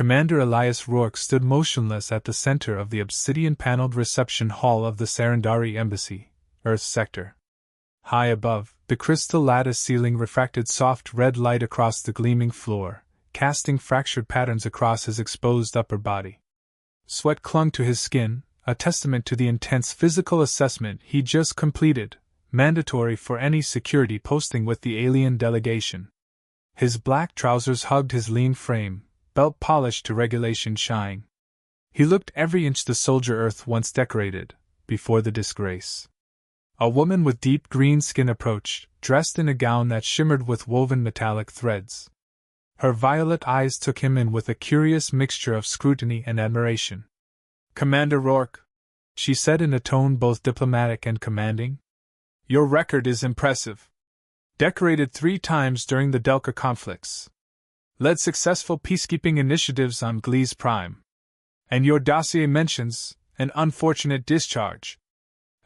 Commander Elias Rourke stood motionless at the center of the obsidian-paneled reception hall of the Sarandari Embassy, Earth Sector. High above, the crystal lattice ceiling refracted soft red light across the gleaming floor, casting fractured patterns across his exposed upper body. Sweat clung to his skin, a testament to the intense physical assessment he'd just completed, mandatory for any security posting with the alien delegation. His black trousers hugged his lean frame, belt polished to regulation shine. He looked every inch the soldier Earth once decorated, before the disgrace. A woman with deep green skin approached, dressed in a gown that shimmered with woven metallic threads. Her violet eyes took him in with a curious mixture of scrutiny and admiration. "Commander Rourke," she said in a tone both diplomatic and commanding, "your record is impressive. Decorated 3 times during the Delca conflicts. Led successful peacekeeping initiatives on Gliese Prime. And your dossier mentions an unfortunate discharge."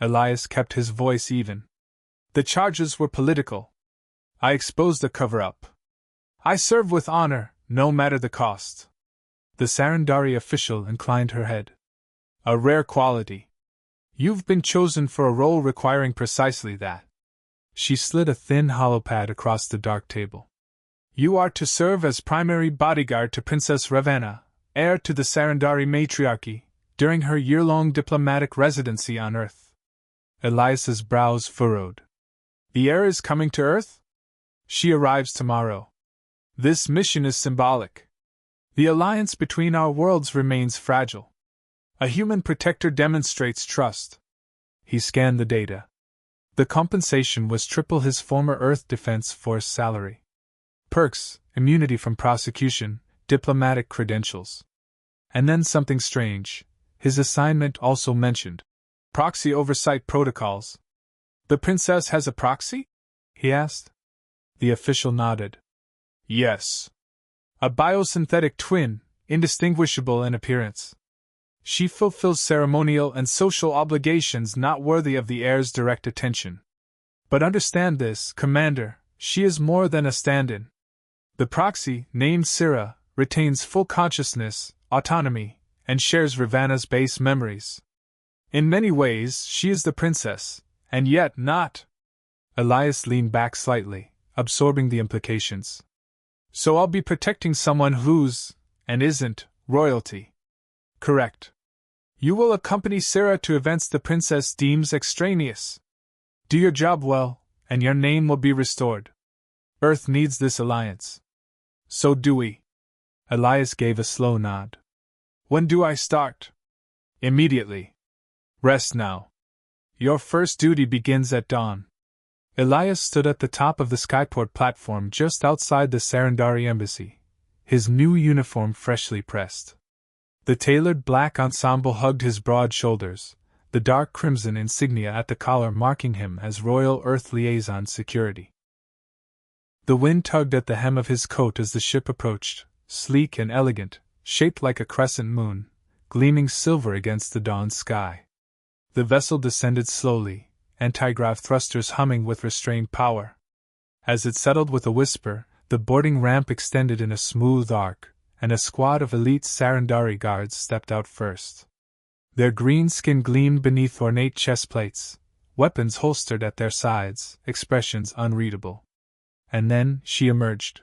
Elias kept his voice even. "The charges were political. I exposed the cover-up. I serve with honor, no matter the cost." The Sarandari official inclined her head. "A rare quality. You've been chosen for a role requiring precisely that." She slid a thin hollow pad across the dark table. "You are to serve as primary bodyguard to Princess Ravenna, heir to the Sarandari matriarchy, during her year-long diplomatic residency on Earth." Elias's brows furrowed. "The heir is coming to Earth?" "She arrives tomorrow. This mission is symbolic. The alliance between our worlds remains fragile. A human protector demonstrates trust." He scanned the data. The compensation was triple his former Earth Defense Force salary. Perks, immunity from prosecution, diplomatic credentials. And then something strange. His assignment also mentioned proxy oversight protocols. "The princess has a proxy?" he asked. The official nodded. "Yes. A biosynthetic twin, indistinguishable in appearance. She fulfills ceremonial and social obligations not worthy of the heir's direct attention. But understand this, Commander, she is more than a stand-in. The proxy, named Syrah, retains full consciousness, autonomy, and shares Ravenna's base memories. In many ways, she is the princess, and yet not." Elias leaned back slightly, absorbing the implications. "So I'll be protecting someone who's, and isn't, royalty." "Correct. You will accompany Syrah to events the princess deems extraneous. Do your job well, and your name will be restored. Earth needs this alliance." "So do we." Elias gave a slow nod. "When do I start?" "Immediately. Rest now. Your first duty begins at dawn." Elias stood at the top of the skyport platform just outside the Sarandari Embassy, his new uniform freshly pressed. The tailored black ensemble hugged his broad shoulders, the dark crimson insignia at the collar marking him as Royal Earth Liaison Security. The wind tugged at the hem of his coat as the ship approached, sleek and elegant, shaped like a crescent moon, gleaming silver against the dawn sky. The vessel descended slowly, anti-grav thrusters humming with restrained power. As it settled with a whisper, the boarding ramp extended in a smooth arc, and a squad of elite Sarandari guards stepped out first. Their green skin gleamed beneath ornate chest plates, weapons holstered at their sides, expressions unreadable. And then she emerged.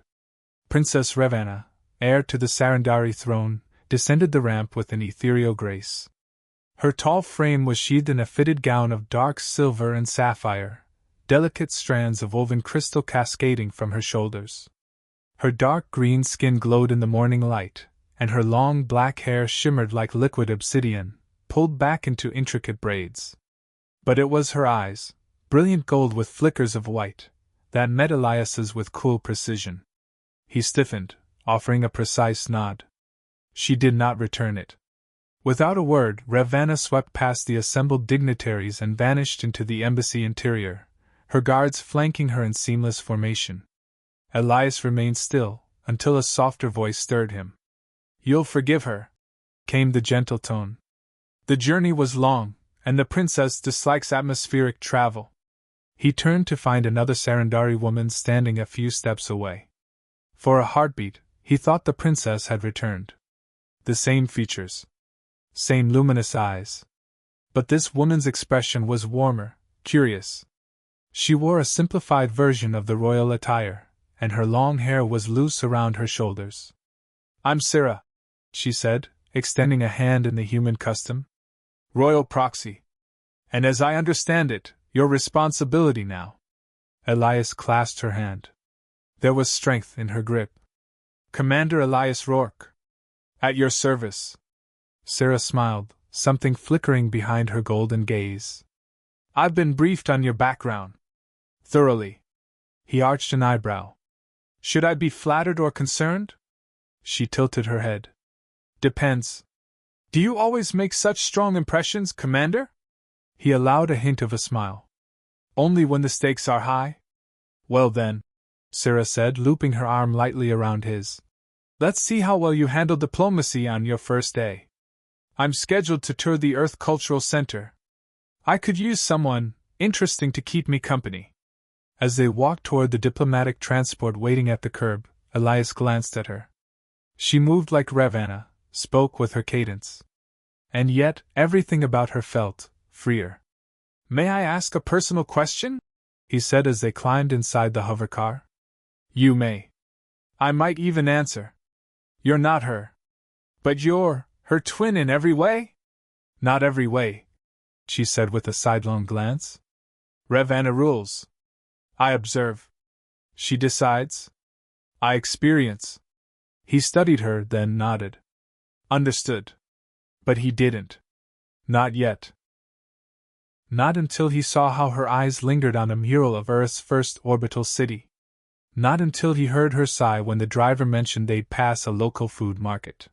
Princess Ravenna, heir to the Sarandari throne, descended the ramp with an ethereal grace. Her tall frame was sheathed in a fitted gown of dark silver and sapphire, delicate strands of woven crystal cascading from her shoulders. Her dark green skin glowed in the morning light, and her long black hair shimmered like liquid obsidian, pulled back into intricate braids. But it was her eyes, brilliant gold with flickers of white, that met Elias's with cool precision. He stiffened, offering a precise nod. She did not return it. Without a word, Ravenna swept past the assembled dignitaries and vanished into the embassy interior, her guards flanking her in seamless formation. Elias remained still, until a softer voice stirred him. "You'll forgive her," came the gentle tone. "The journey was long, and the princess dislikes atmospheric travel." He turned to find another Sarandari woman standing a few steps away. For a heartbeat, he thought the princess had returned. The same features. Same luminous eyes. But this woman's expression was warmer, curious. She wore a simplified version of the royal attire, and her long hair was loose around her shoulders. "I'm Sarah," she said, extending a hand in the human custom. "Royal proxy. And as I understand it, your responsibility now." Elias clasped her hand. There was strength in her grip. "Commander Elias Rourke. At your service." Sarah smiled, something flickering behind her golden gaze. "I've been briefed on your background. Thoroughly." He arched an eyebrow. "Should I be flattered or concerned?" She tilted her head. "Depends. Do you always make such strong impressions, Commander?" He allowed a hint of a smile. "Only when the stakes are high?" "Well then," Sarah said, looping her arm lightly around his. "Let's see how well you handle diplomacy on your first day. I'm scheduled to tour the Earth Cultural Center. I could use someone interesting to keep me company." As they walked toward the diplomatic transport waiting at the curb, Elias glanced at her. She moved like Ravenna, spoke with her cadence. And yet, everything about her felt freer. "May I ask a personal question?" he said as they climbed inside the hovercar. "You may. I might even answer. You're not her. But you're her twin in every way?" "Not every way," she said with a sidelong glance. "Ravenna rules. I observe. She decides. I experience." He studied her, then nodded. "Understood." But he didn't. Not yet. Not until he saw how her eyes lingered on a mural of Earth's first orbital city. Not until he heard her sigh when the driver mentioned they'd pass a local food market.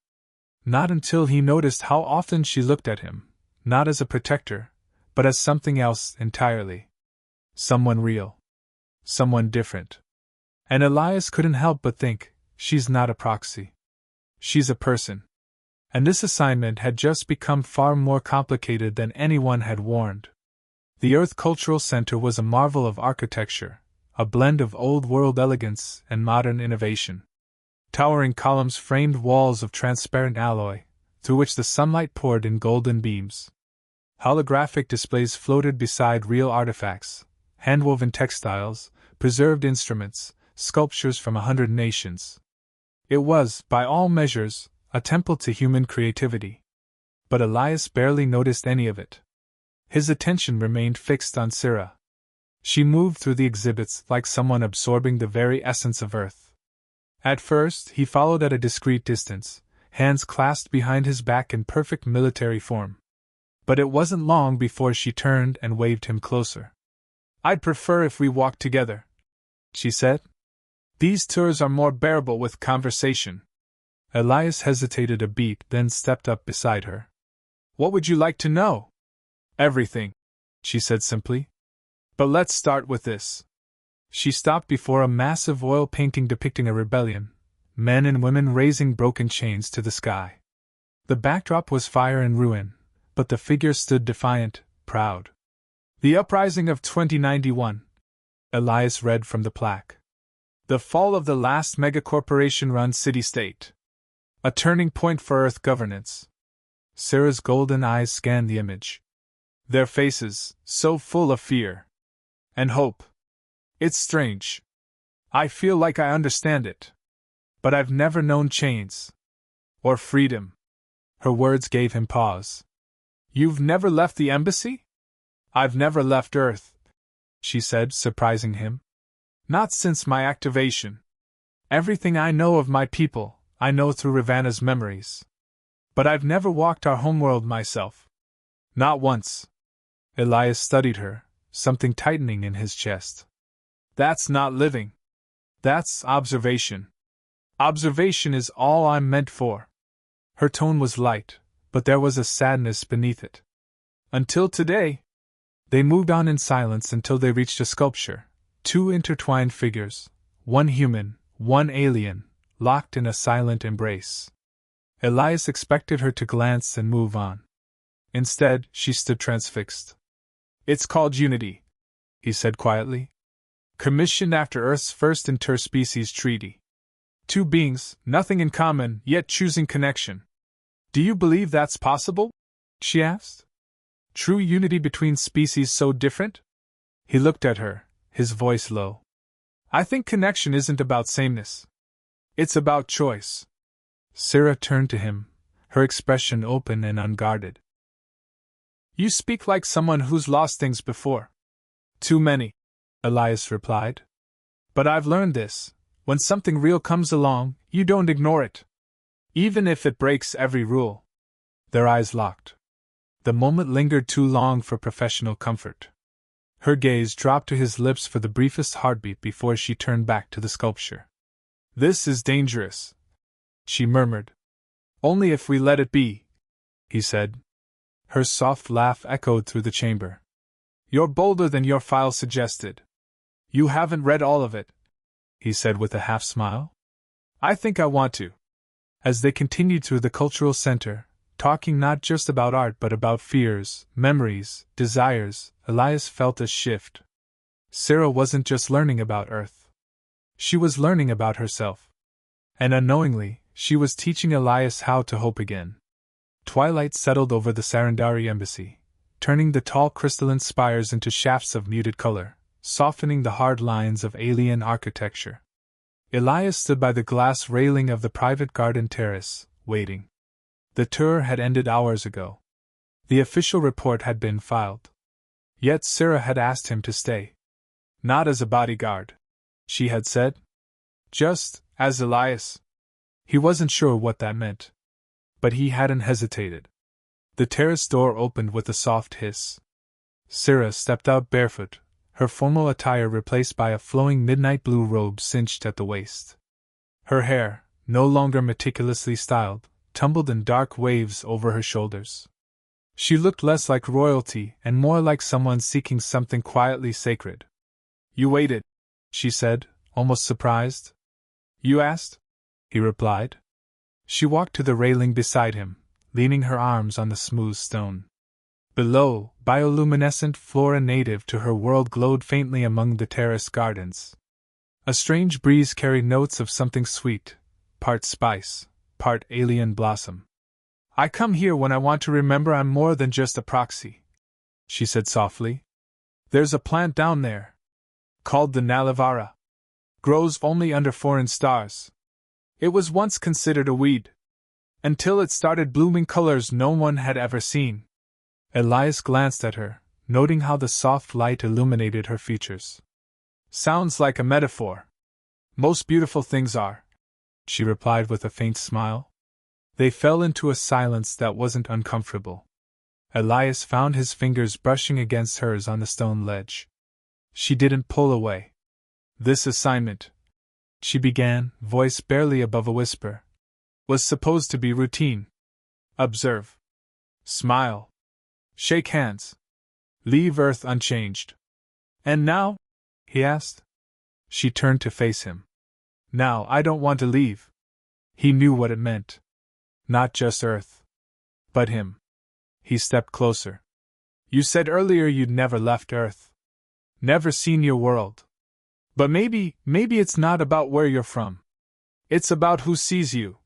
Not until he noticed how often she looked at him, not as a protector, but as something else entirely. Someone real. Someone different. And Elias couldn't help but think, she's not a proxy. She's a person. And this assignment had just become far more complicated than anyone had warned. The Earth Cultural Center was a marvel of architecture, a blend of old-world elegance and modern innovation. Towering columns framed walls of transparent alloy, through which the sunlight poured in golden beams. Holographic displays floated beside real artifacts, handwoven textiles, preserved instruments, sculptures from 100 nations. It was, by all measures, a temple to human creativity. But Elias barely noticed any of it. His attention remained fixed on Sarah. She moved through the exhibits like someone absorbing the very essence of Earth. At first, he followed at a discreet distance, hands clasped behind his back in perfect military form. But it wasn't long before she turned and waved him closer. "I'd prefer if we walked together," she said. "These tours are more bearable with conversation." Elias hesitated a beat, then stepped up beside her. "What would you like to know?" "Everything," she said simply. "But let's start with this." She stopped before a massive oil painting depicting a rebellion, men and women raising broken chains to the sky. The backdrop was fire and ruin, but the figures stood defiant, proud. "The Uprising of 2091, Elias read from the plaque. "The fall of the last megacorporation-run city-state. A turning point for Earth governance." Sarah's golden eyes scanned the image. Their faces, so full of fear. And hope. "It's strange. I feel like I understand it. But I've never known chains. Or freedom." Her words gave him pause. "You've never left the embassy?" "I've never left Earth," she said, surprising him. "Not since my activation. Everything I know of my people, I know through Ravenna's memories. But I've never walked our homeworld myself. Not once." Elias studied her, something tightening in his chest. "That's not living. That's observation. Observation is all I'm meant for." Her tone was light, but there was a sadness beneath it. "Until today." They moved on in silence until they reached a sculpture, two intertwined figures, one human, one alien, locked in a silent embrace. Elias expected her to glance and move on. Instead, she stood transfixed. "It's called Unity," he said quietly. "Commissioned after Earth's first interspecies treaty. Two beings, nothing in common, yet choosing connection. Do you believe that's possible? She asked. True unity between species so different? He looked at her, his voice low. I think connection isn't about sameness. It's about choice. Sarah turned to him, her expression open and unguarded. You speak like someone who's lost things before. Too many, Elias replied. But I've learned this: when something real comes along, you don't ignore it, even if it breaks every rule. Their eyes locked. The moment lingered too long for professional comfort. Her gaze dropped to his lips for the briefest heartbeat before she turned back to the sculpture. This is dangerous, she murmured. Only if we let it be, he said. Her soft laugh echoed through the chamber. You're bolder than your file suggested. You haven't read all of it, he said with a half smile. I think I want to. As they continued through the cultural center, talking not just about art but about fears, memories, desires, Elias felt a shift. Sarah wasn't just learning about Earth. She was learning about herself. And unknowingly, she was teaching Elias how to hope again. Twilight settled over the Sarandari embassy, turning the tall crystalline spires into shafts of muted color, softening the hard lines of alien architecture. Elias stood by the glass railing of the private garden terrace, waiting. The tour had ended hours ago. The official report had been filed. Yet Sarah had asked him to stay. Not as a bodyguard, she had said. Just as Elias. He wasn't sure what that meant. But he hadn't hesitated. The terrace door opened with a soft hiss. Sarah stepped out barefoot, her formal attire replaced by a flowing midnight blue robe cinched at the waist. Her hair, no longer meticulously styled, tumbled in dark waves over her shoulders. She looked less like royalty and more like someone seeking something quietly sacred. You waited, she said, almost surprised. You asked? He replied. She walked to the railing beside him, leaning her arms on the smooth stone. Below, bioluminescent flora native to her world glowed faintly among the terrace gardens. A strange breeze carried notes of something sweet, part spice, part alien blossom. I come here when I want to remember I'm more than just a proxy, she said softly. There's a plant down there, called the Nalivara. Grows only under foreign stars. It was once considered a weed, until it started blooming colors no one had ever seen. Elias glanced at her, noting how the soft light illuminated her features. Sounds like a metaphor. Most beautiful things are, she replied with a faint smile. They fell into a silence that wasn't uncomfortable. Elias found his fingers brushing against hers on the stone ledge. She didn't pull away. This assignment, she began, voice barely above a whisper, was supposed to be routine. Observe. Smile. Shake hands. Leave Earth unchanged. And now? He asked. She turned to face him. Now I don't want to leave. He knew what it meant. Not just Earth, but him. He stepped closer. You said earlier you'd never left Earth. Never seen your world. But maybe it's not about where you're from. It's about who sees you,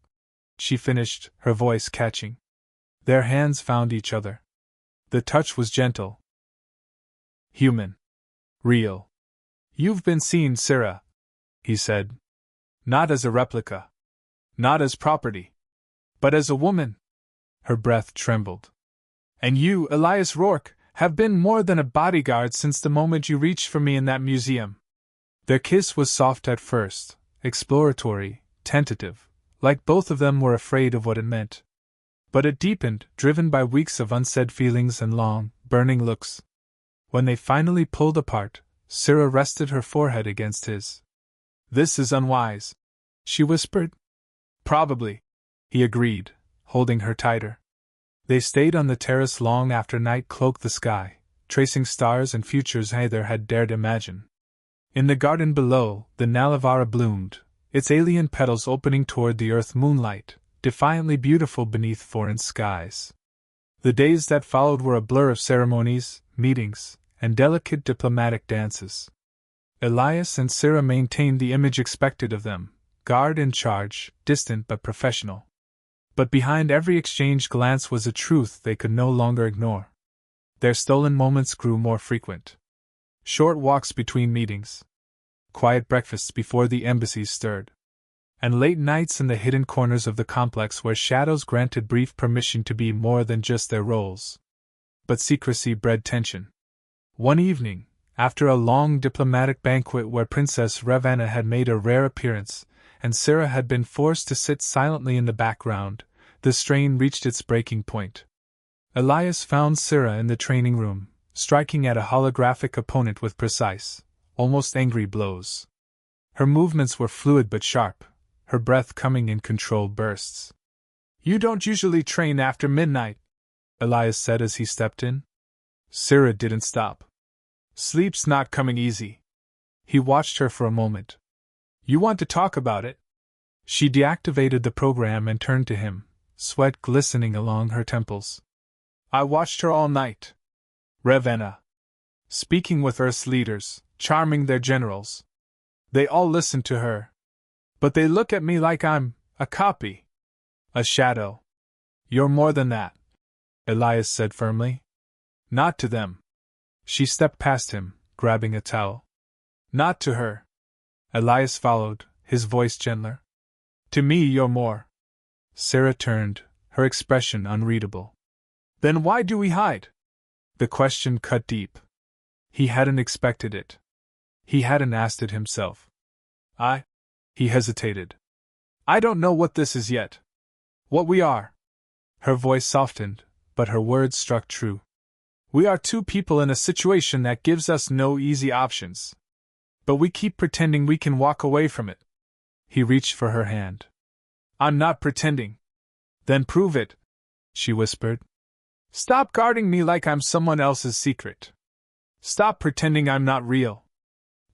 she finished, her voice catching. Their hands found each other. The touch was gentle. Human. Real. You've been seen, Sarah, he said. Not as a replica. Not as property. But as a woman. Her breath trembled. And you, Elias Rourke, have been more than a bodyguard since the moment you reached for me in that museum. Their kiss was soft at first, exploratory, tentative, like both of them were afraid of what it meant. But it deepened, driven by weeks of unsaid feelings and long, burning looks. When they finally pulled apart, Sarah rested her forehead against his. This is unwise, she whispered. Probably, he agreed, holding her tighter. They stayed on the terrace long after night cloaked the sky, tracing stars and futures neither had dared imagine. In the garden below, the Nalivara bloomed, its alien petals opening toward the earth moonlight, defiantly beautiful beneath foreign skies. The days that followed were a blur of ceremonies, meetings, and delicate diplomatic dances. Elias and Sarah maintained the image expected of them, guard in charge, distant but professional. But behind every exchanged glance was a truth they could no longer ignore. Their stolen moments grew more frequent. Short walks between meetings, quiet breakfasts before the embassies stirred, and late nights in the hidden corners of the complex where shadows granted brief permission to be more than just their roles. But secrecy bred tension. One evening, after a long diplomatic banquet where Princess Ravenna had made a rare appearance, and Sarah had been forced to sit silently in the background, the strain reached its breaking point. Elias found Sarah in the training room, striking at a holographic opponent with precise, almost angry blows. Her movements were fluid but sharp, her breath coming in controlled bursts. "You don't usually train after midnight," Elias said as he stepped in. Sarah didn't stop. "Sleep's not coming easy." He watched her for a moment. "You want to talk about it?" She deactivated the program and turned to him, sweat glistening along her temples. "I watched her all night. Ravenna. Speaking with Earth's leaders, charming their generals. They all listen to her. But they look at me like I'm a copy. A shadow." "You're more than that," Elias said firmly. "Not to them." She stepped past him, grabbing a towel. "Not to her." Elias followed, his voice gentler. "To me you're more." Sarah turned, her expression unreadable. "Then why do we hide?" The question cut deep. He hadn't expected it. He hadn't asked it himself. He hesitated. "I don't know what this is yet. What we are." Her voice softened, but her words struck true. "We are two people in a situation that gives us no easy options. But we keep pretending we can walk away from it." He reached for her hand. "I'm not pretending." "Then prove it," she whispered. "Stop guarding me like I'm someone else's secret. Stop pretending I'm not real."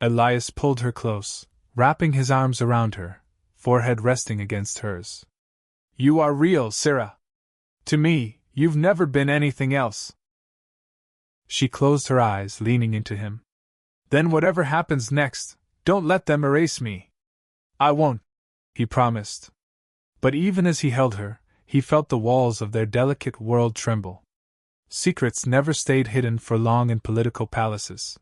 Elias pulled her close, wrapping his arms around her, forehead resting against hers. "You are real, Sarah. To me, you've never been anything else." She closed her eyes, leaning into him. "Then whatever happens next, don't let them erase me." "I won't," he promised. But even as he held her, he felt the walls of their delicate world tremble. Secrets never stayed hidden for long in political palaces.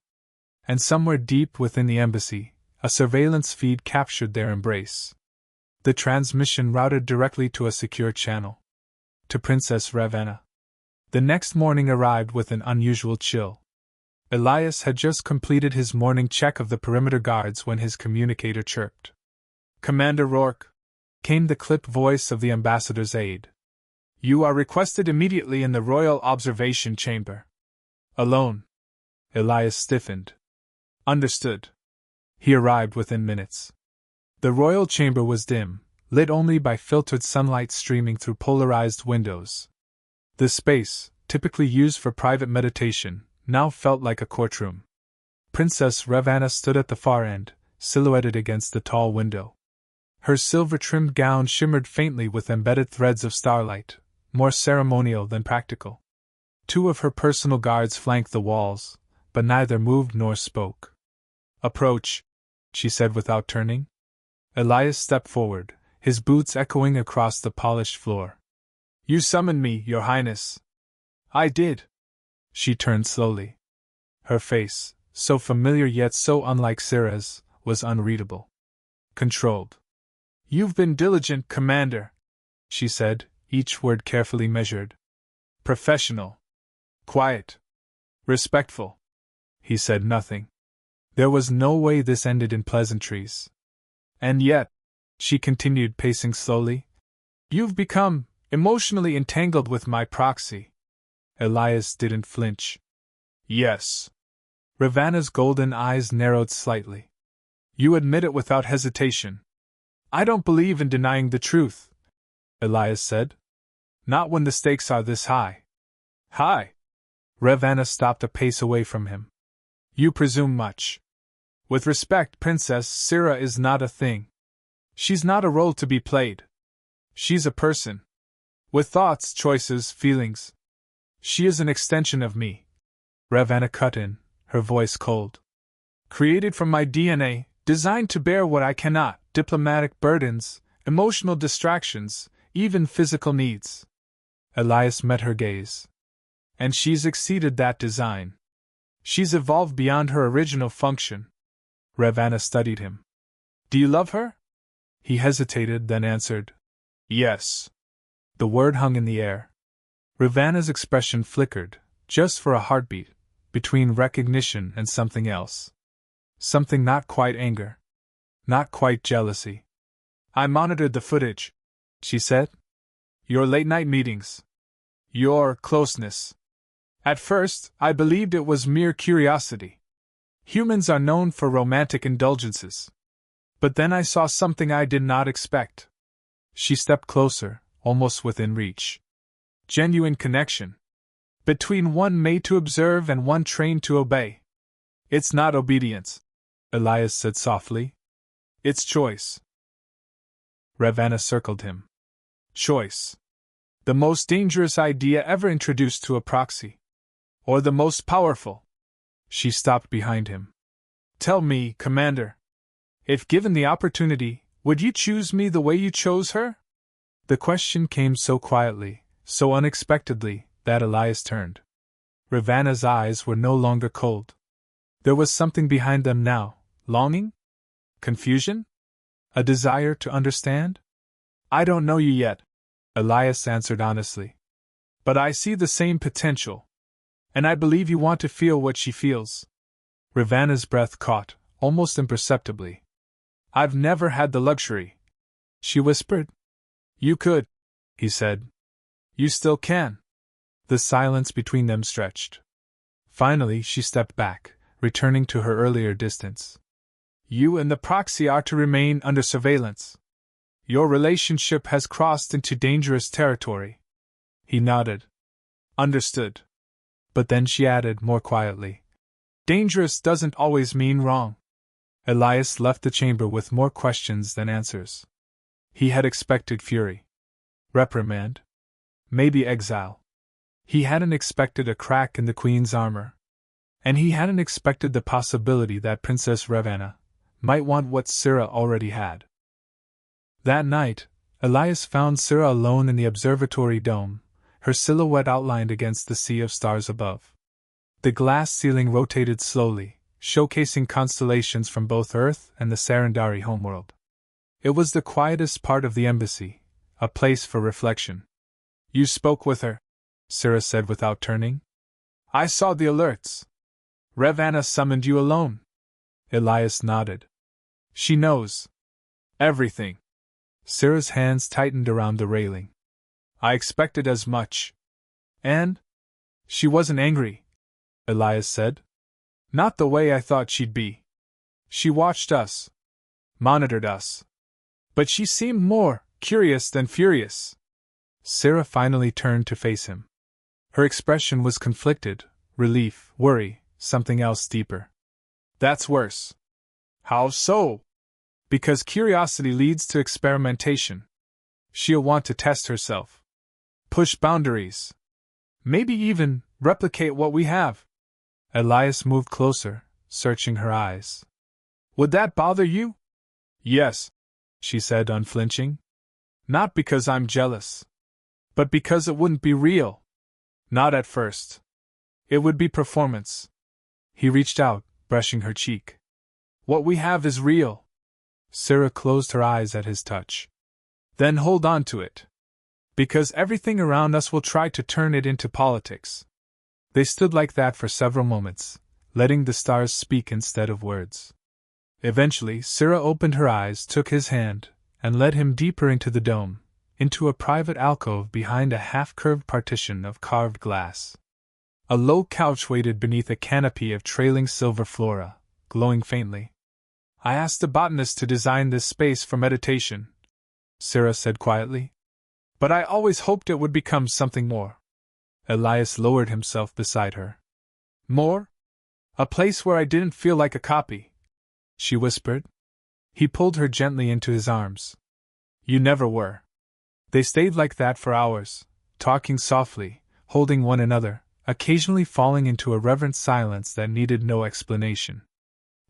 And somewhere deep within the embassy, a surveillance feed captured their embrace. The transmission routed directly to a secure channel. To Princess Ravenna. The next morning arrived with an unusual chill. Elias had just completed his morning check of the perimeter guards when his communicator chirped. "Commander Rourke," came the clipped voice of the ambassador's aide. "You are requested immediately in the Royal Observation Chamber." "Alone?" Elias stiffened. "Understood." He arrived within minutes. The royal chamber was dim, lit only by filtered sunlight streaming through polarized windows. The space, typically used for private meditation, now felt like a courtroom. Princess Ravenna stood at the far end, silhouetted against the tall window. Her silver-trimmed gown shimmered faintly with embedded threads of starlight, more ceremonial than practical. Two of her personal guards flanked the walls, but neither moved nor spoke. "Approach," she said without turning. Elias stepped forward, his boots echoing across the polished floor. "You summoned me, Your Highness." "I did." She turned slowly. Her face, so familiar yet so unlike Sarah's, was unreadable. Controlled. "You've been diligent, Commander," she said, each word carefully measured. "Professional. Quiet. Respectful." He said nothing. There was no way this ended in pleasantries. "And yet," she continued, pacing slowly, "you've become emotionally entangled with my proxy." Elias didn't flinch. "Yes." Ravenna's golden eyes narrowed slightly. "You admit it without hesitation." "I don't believe in denying the truth," Elias said. "Not when the stakes are this high." "High?" Ravenna stopped a pace away from him. "You presume much. With respect, Princess, Sarah is not a thing. She's not a role to be played. She's a person. With thoughts, choices, feelings. She is an extension of me." Ravenna cut in, her voice cold. "Created from my DNA, designed to bear what I cannot, diplomatic burdens, emotional distractions, even physical needs. Elias met her gaze. And she's exceeded that design. She's evolved beyond her original function. Ravana studied him. Do you love her? He hesitated, then answered, yes. The word hung in the air. Ravana's expression flickered, just for a heartbeat, between recognition and something else. Something not quite anger. Not quite jealousy. I monitored the footage, she said. Your late-night meetings. Your closeness. At first, I believed it was mere curiosity. Humans are known for romantic indulgences. But then I saw something I did not expect. She stepped closer, almost within reach. Genuine connection. Between one made to observe and one trained to obey. It's not obedience, Elias said softly. It's choice. Ravana circled him. Choice. The most dangerous idea ever introduced to a proxy. Or the most powerful. She stopped behind him. Tell me, Commander. If given the opportunity, would you choose me the way you chose her? The question came so quietly, so unexpectedly, that Elias turned. Ravana's eyes were no longer cold. There was something behind them now. Longing? Confusion? A desire to understand? I don't know you yet, Elias answered honestly. But I see the same potential. And I believe you want to feel what she feels. Ravana's breath caught, almost imperceptibly. I've never had the luxury, she whispered. You could, he said. You still can. The silence between them stretched. Finally, she stepped back, returning to her earlier distance. You and the proxy are to remain under surveillance. Your relationship has crossed into dangerous territory. He nodded. Understood. But then she added more quietly. Dangerous doesn't always mean wrong. Elias left the chamber with more questions than answers. He had expected fury. Reprimand. Maybe exile. He hadn't expected a crack in the Queen's armor. And he hadn't expected the possibility that Princess Ravana might want what Syrah already had. That night, Elias found Syrah alone in the observatory dome, her silhouette outlined against the sea of stars above. The glass ceiling rotated slowly, showcasing constellations from both Earth and the Sarandari homeworld. It was the quietest part of the embassy, a place for reflection. You spoke with her, Syrah said without turning. I saw the alerts. Ravana summoned you alone. Elias nodded. She knows. Everything. Syrah's hands tightened around the railing. I expected as much. And? She wasn't angry, Elias said. Not the way I thought she'd be. She watched us. Monitored us. But she seemed more curious than furious. Syrah finally turned to face him. Her expression was conflicted, relief, worry, something else deeper. That's worse. How so? Because curiosity leads to experimentation. She'll want to test herself. Push boundaries. Maybe even replicate what we have. Elias moved closer, searching her eyes. Would that bother you? Yes, she said, unflinching. Not because I'm jealous. But because it wouldn't be real. Not at first. It would be performance. He reached out, brushing her cheek. What we have is real. Syrah closed her eyes at his touch. Then hold on to it. Because everything around us will try to turn it into politics. They stood like that for several moments, letting the stars speak instead of words. Eventually, Syrah opened her eyes, took his hand, and led him deeper into the dome, into a private alcove behind a half-curved partition of carved glass. A low couch waited beneath a canopy of trailing silver flora, glowing faintly. I asked a botanist to design this space for meditation, Syrah said quietly. But I always hoped it would become something more. Elias lowered himself beside her. More? A place where I didn't feel like a copy, she whispered. He pulled her gently into his arms. You never were. They stayed like that for hours, talking softly, holding one another, occasionally falling into a reverent silence that needed no explanation.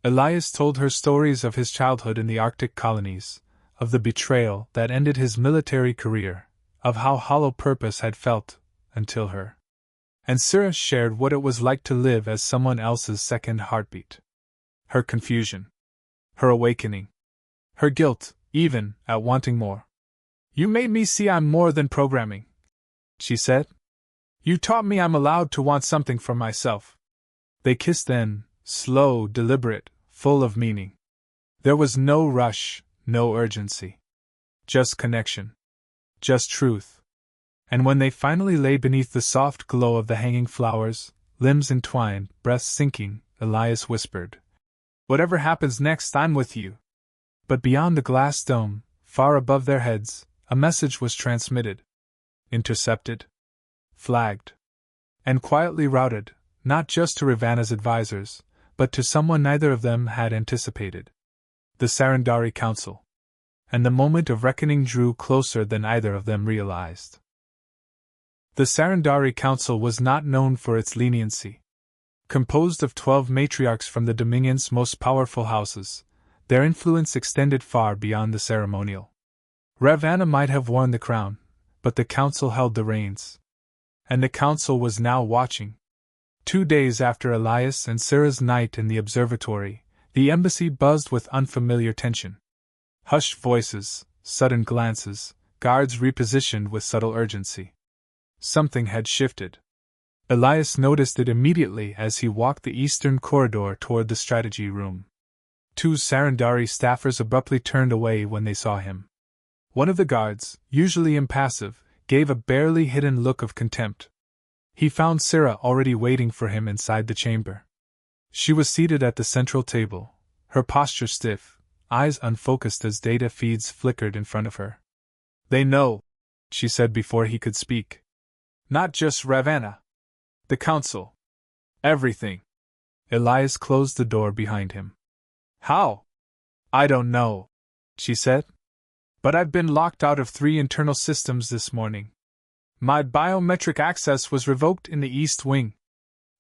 Elias told her stories of his childhood in the Arctic colonies, of the betrayal that ended his military career, of how hollow purpose had felt, until her and Syrah shared what it was like to live as someone else's second heartbeat. Her confusion. Her awakening. Her guilt, even, at wanting more. "You made me see I'm more than programming," she said. "You taught me I'm allowed to want something for myself." They kissed then, slow, deliberate, full of meaning. There was no rush, no urgency. Just connection. Just truth. And when they finally lay beneath the soft glow of the hanging flowers, limbs entwined, breaths sinking, Elias whispered, "Whatever happens next, I'm with you." But beyond the glass dome, far above their heads, a message was transmitted. Intercepted. Flagged. And quietly routed, not just to Ravana's advisors, but to someone neither of them had anticipated. The Sarandari Council. And the moment of reckoning drew closer than either of them realized. The Sarandari Council was not known for its leniency. Composed of 12 matriarchs from the Dominion's most powerful houses, their influence extended far beyond the ceremonial. Ravana might have worn the crown, but the council held the reins. And the council was now watching. 2 days after Elias and Syrah's night in the observatory, the embassy buzzed with unfamiliar tension. Hushed voices, sudden glances, guards repositioned with subtle urgency. Something had shifted. Elias noticed it immediately as he walked the eastern corridor toward the strategy room. 2 Sarandari staffers abruptly turned away when they saw him. One of the guards, usually impassive, gave a barely hidden look of contempt. He found Syrah already waiting for him inside the chamber. She was seated at the central table, her posture stiff, eyes unfocused as data feeds flickered in front of her. "They know," she said before he could speak. "Not just Ravana. The council. Everything." Elias closed the door behind him. "How?" "I don't know," she said. "But I've been locked out of 3 internal systems this morning. My biometric access was revoked in the East Wing."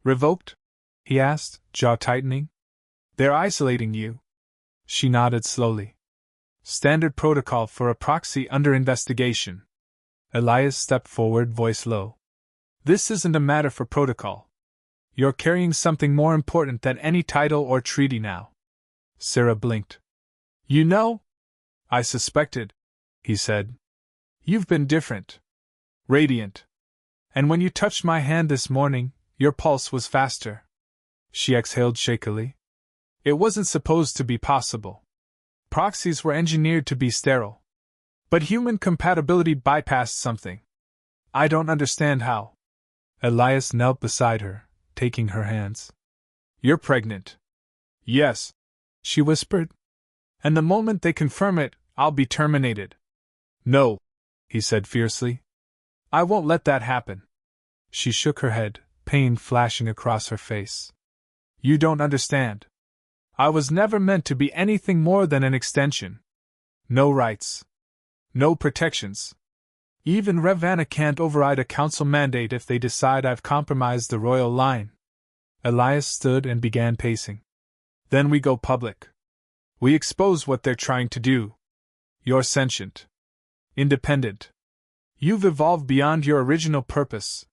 "Revoked?" he asked, jaw tightening. "They're isolating you." She nodded slowly. "Standard protocol for a proxy under investigation." Elias stepped forward, voice low. "This isn't a matter for protocol. You're carrying something more important than any title or treaty now." Syrah blinked. "You know? I suspected," he said. "You've been different. Radiant. And when you touched my hand this morning, your pulse was faster." She exhaled shakily. "It wasn't supposed to be possible. Proxies were engineered to be sterile. But human compatibility bypassed something. I don't understand how." Elias knelt beside her, taking her hands. "You're pregnant." "Yes," she whispered. "And the moment they confirm it, I'll be terminated." "No," he said fiercely. "I won't let that happen." She shook her head, pain flashing across her face. "You don't understand. I was never meant to be anything more than an extension. No rights. No protections. Even Ravana can't override a council mandate if they decide I've compromised the royal line." Elias stood and began pacing. "Then we go public. We expose what they're trying to do. You're sentient. Independent. You've evolved beyond your original purpose."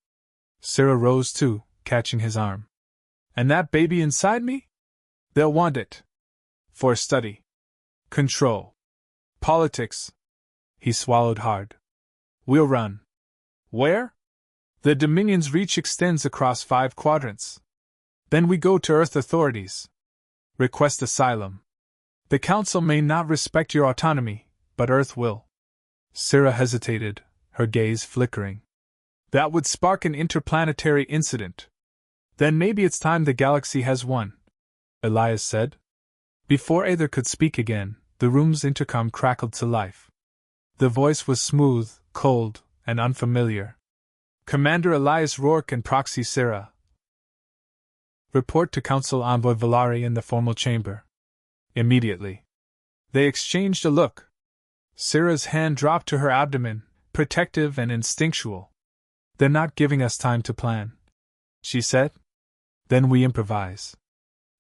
Syrah rose too, catching his arm. "And that baby inside me? They'll want it. For study. Control. Politics." He swallowed hard. "We'll run." "Where?" "The Dominion's reach extends across 5 quadrants. Then we go to Earth authorities. Request asylum. The Council may not respect your autonomy, but Earth will." Syrah hesitated, her gaze flickering. "That would spark an interplanetary incident." "Then maybe it's time the galaxy has one," Elias said. Before either could speak again, the room's intercom crackled to life. The voice was smooth, cold, and unfamiliar. "Commander Elias Rourke and Proxy Syrah. Report to Council Envoy Valari in the formal chamber. Immediately." They exchanged a look. Syrah's hand dropped to her abdomen, protective and instinctual. "They're not giving us time to plan," she said. "Then we improvise."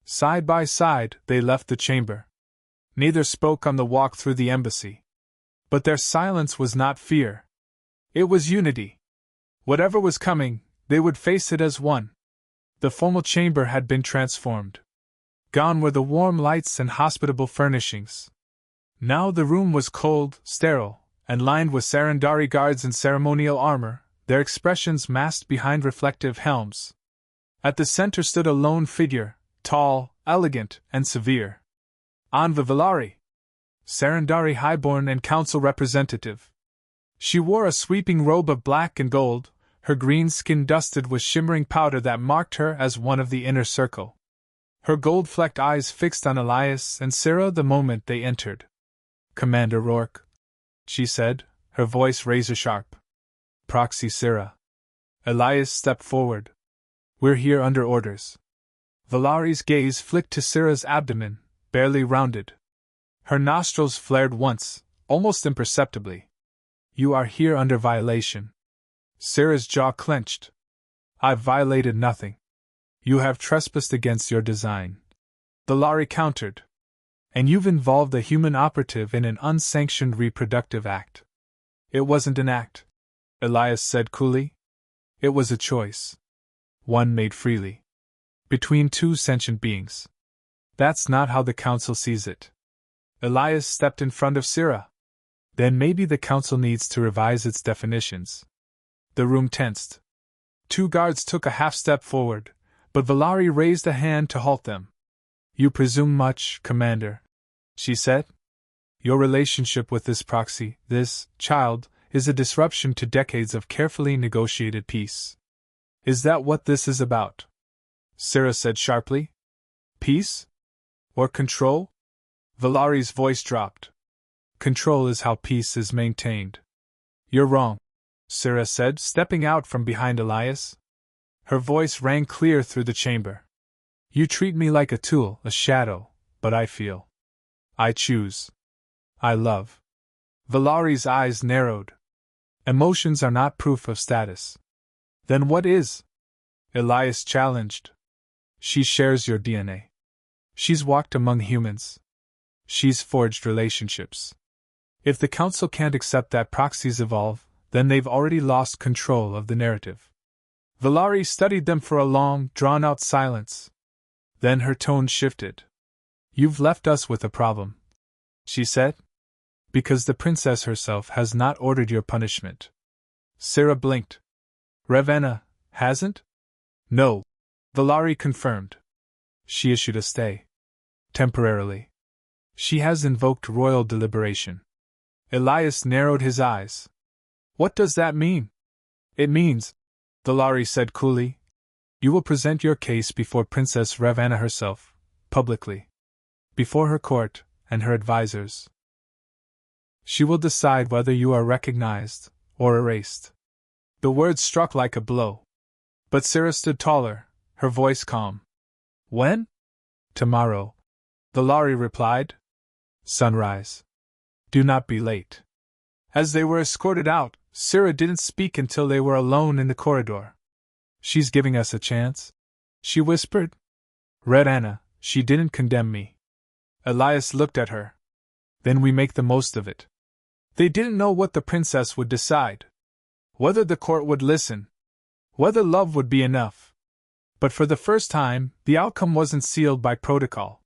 Side by side, they left the chamber. Neither spoke on the walk through the embassy. But their silence was not fear. It was unity. Whatever was coming, they would face it as one. The formal chamber had been transformed. Gone were the warm lights and hospitable furnishings. Now the room was cold, sterile, and lined with Sarandari guards in ceremonial armor, their expressions masked behind reflective helms. At the center stood a lone figure, tall, elegant, and severe. Anva Valari, Sarandari highborn and council representative. She wore a sweeping robe of black and gold, her green skin dusted with shimmering powder that marked her as one of the inner circle. Her gold-flecked eyes fixed on Elias and Sarah the moment they entered. "Commander Rourke," she said, her voice razor-sharp. "Proxy Sarah." Elias stepped forward. "We're here under orders." Valari's gaze flicked to Sarah's abdomen, barely rounded. Her nostrils flared once, almost imperceptibly. "You are here under violation." Sarah's jaw clenched. "I've violated nothing." "You have trespassed against your design," Valari countered. "And you've involved a human operative in an unsanctioned reproductive act." "It wasn't an act," Elias said coolly. "It was a choice. One made freely. Between two sentient beings. That's not how the Council sees it." Elias stepped in front of Sarah. "Then maybe the Council needs to revise its definitions." The room tensed. Two guards took a half-step forward, but Valari raised a hand to halt them. "You presume much, Commander," she said. "Your relationship with this proxy, this child, is a disruption to decades of carefully negotiated peace." "Is that what this is about?" Sarah said sharply. "Peace? Or control?" Valari's voice dropped. "Control is how peace is maintained." "You're wrong," Sarah said, stepping out from behind Elias. Her voice rang clear through the chamber. "You treat me like a tool, a shadow, but I feel. I choose. I love." Valari's eyes narrowed. "Emotions are not proof of status." "Then what is?" Elias challenged. "She shares your DNA. She's walked among humans. She's forged relationships. If the Council can't accept that proxies evolve, then they've already lost control of the narrative." Valari studied them for a long, drawn-out silence. Then her tone shifted. "You've left us with a problem," she said. "Because the princess herself has not ordered your punishment." Sarah blinked. "Ravenna hasn't?" "No," Valari confirmed. "She issued a stay. Temporarily. She has invoked royal deliberation." Elias narrowed his eyes. "What does that mean?" "It means," Valari said coolly, "you will present your case before Princess Ravenna herself, publicly. Before her court and her advisors. She will decide whether you are recognized or erased." The words struck like a blow. But Sarah stood taller, her voice calm. "When?" "Tomorrow," Valari replied. "Sunrise. Do not be late." As they were escorted out, Sarah didn't speak until they were alone in the corridor. "She's giving us a chance," she whispered. "Red Anna, she didn't condemn me." Elias looked at her. "Then we make the most of it." They didn't know what the princess would decide. Whether the court would listen. Whether love would be enough. But for the first time, the outcome wasn't sealed by protocol.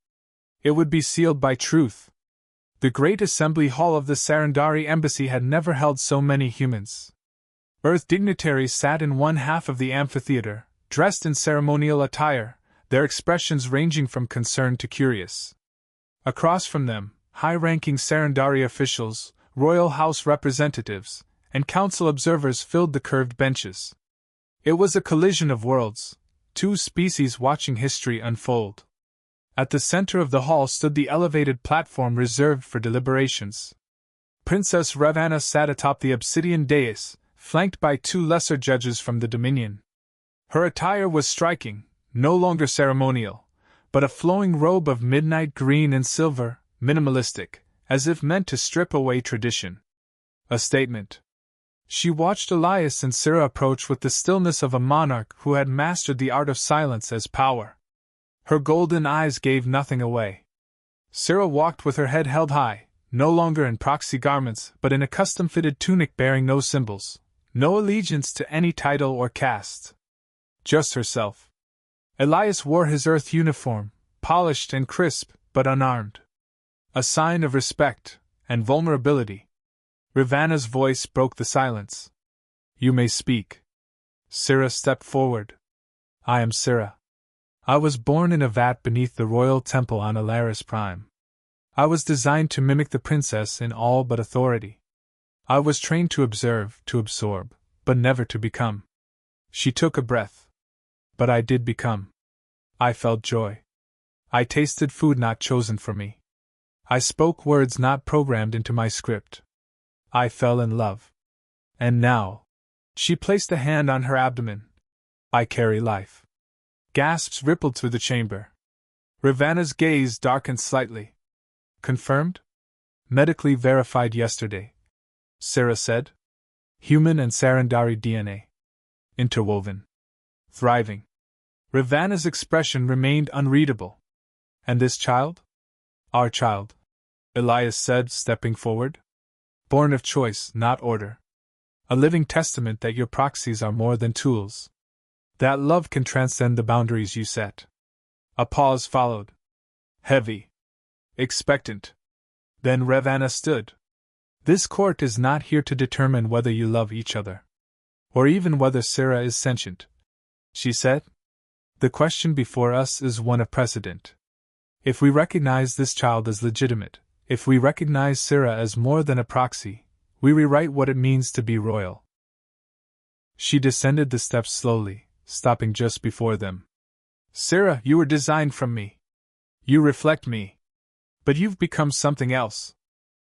It would be sealed by truth. The great assembly hall of the Sarandari embassy had never held so many humans. Earth dignitaries sat in one half of the amphitheater, dressed in ceremonial attire, their expressions ranging from concerned to curious. Across from them, high-ranking Sarandari officials, royal house representatives, and council observers filled the curved benches. It was a collision of worlds, two species watching history unfold. At the center of the hall stood the elevated platform reserved for deliberations. Princess Ravenna sat atop the obsidian dais, flanked by two lesser judges from the Dominion. Her attire was striking, no longer ceremonial, but a flowing robe of midnight green and silver, minimalistic, as if meant to strip away tradition. A statement. She watched Elias and Sarah approach with the stillness of a monarch who had mastered the art of silence as power. Her golden eyes gave nothing away. Sarah walked with her head held high, no longer in proxy garments but in a custom-fitted tunic bearing no symbols, No allegiance to any title or caste. Just herself. Elias wore his Earth uniform, polished and crisp, but unarmed. A sign of respect and vulnerability. Ravana's voice broke the silence. You may speak. Syrah stepped forward. I am Syrah. I was born in a vat beneath the royal temple on Alaris Prime. I was designed to mimic the princess in all but authority. I was trained to observe, to absorb, but never to become. She took a breath. But I did become. I felt joy. I tasted food not chosen for me. I spoke words not programmed into my script. I fell in love. And now. She placed a hand on her abdomen. I carry life. Gasps rippled through the chamber. Ravana's gaze darkened slightly. Confirmed? Medically verified yesterday. Syrah said. Human and Sarandari DNA. Interwoven. Thriving. Ravana's expression remained unreadable. And this child? Our child, Elias said, stepping forward. Born of choice, not order. A living testament that your proxies are more than tools. That love can transcend the boundaries you set. A pause followed. Heavy. Expectant. Then Ravana stood. This court is not here to determine whether you love each other. Or even whether Syrah is sentient. She said. The question before us is one of precedent. If we recognize this child as legitimate, if we recognize Syrah as more than a proxy, we rewrite what it means to be royal. She descended the steps slowly, stopping just before them. Syrah, you were designed from me. You reflect me. But you've become something else.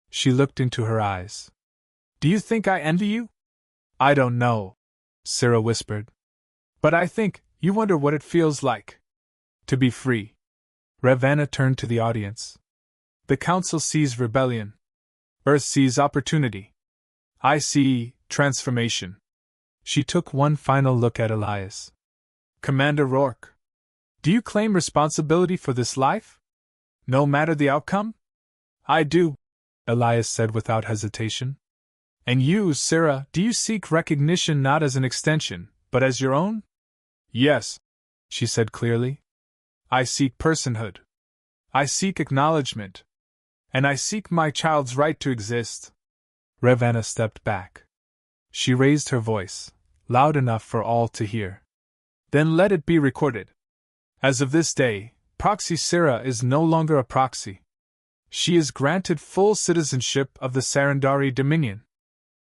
She looked into her eyes. Do you think I envy you? I don't know, Syrah whispered. But I think you wonder what it feels like to be free. Ravana turned to the audience. The council sees rebellion. Earth sees opportunity. I see transformation. She took one final look at Elias. Commander Rourke, do you claim responsibility for this life? No matter the outcome? I do, Elias said without hesitation. And you, Syrah, do you seek recognition not as an extension, but as your own? Yes, she said clearly. I seek personhood. I seek acknowledgement. And I seek my child's right to exist. Ravana stepped back. She raised her voice, loud enough for all to hear. Then let it be recorded. As of this day, Proxy Syrah is no longer a proxy. She is granted full citizenship of the Sarandari Dominion.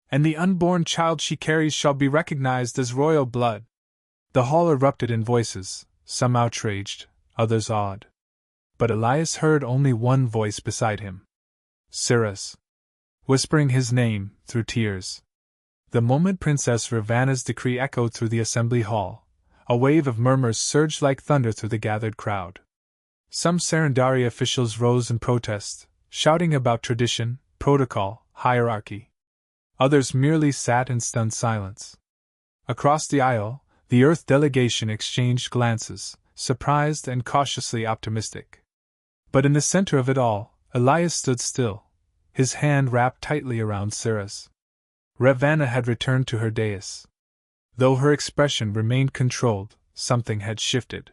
And the unborn child she carries shall be recognized as royal blood. The hall erupted in voices, some outraged, others awed. But Elias heard only one voice beside him. Syrah's. Whispering his name, through tears. The moment Princess Ravana's decree echoed through the assembly hall, a wave of murmurs surged like thunder through the gathered crowd. Some Sarandari officials rose in protest, shouting about tradition, protocol, hierarchy. Others merely sat in stunned silence. Across the aisle, the Earth delegation exchanged glances, surprised and cautiously optimistic. But in the center of it all, Elias stood still, his hand wrapped tightly around Syrah's. Ravana had returned to her dais. Though her expression remained controlled, something had shifted.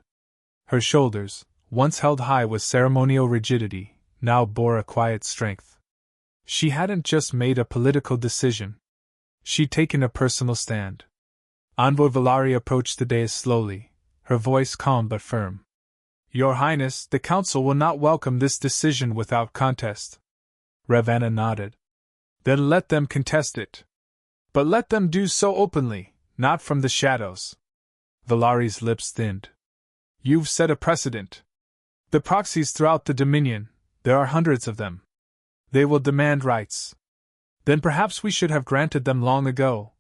Her shoulders, once held high with ceremonial rigidity, now bore a quiet strength. She hadn't just made a political decision. She'd taken a personal stand. Envoy Valari approached the dais slowly, her voice calm but firm. Your Highness, the Council will not welcome this decision without contest. Ravana nodded. Then let them contest it. But let them do so openly, not from the shadows. Valari's lips thinned. You've set a precedent. The proxies throughout the Dominion, there are hundreds of them. They will demand rights. Then perhaps we should have granted them long ago,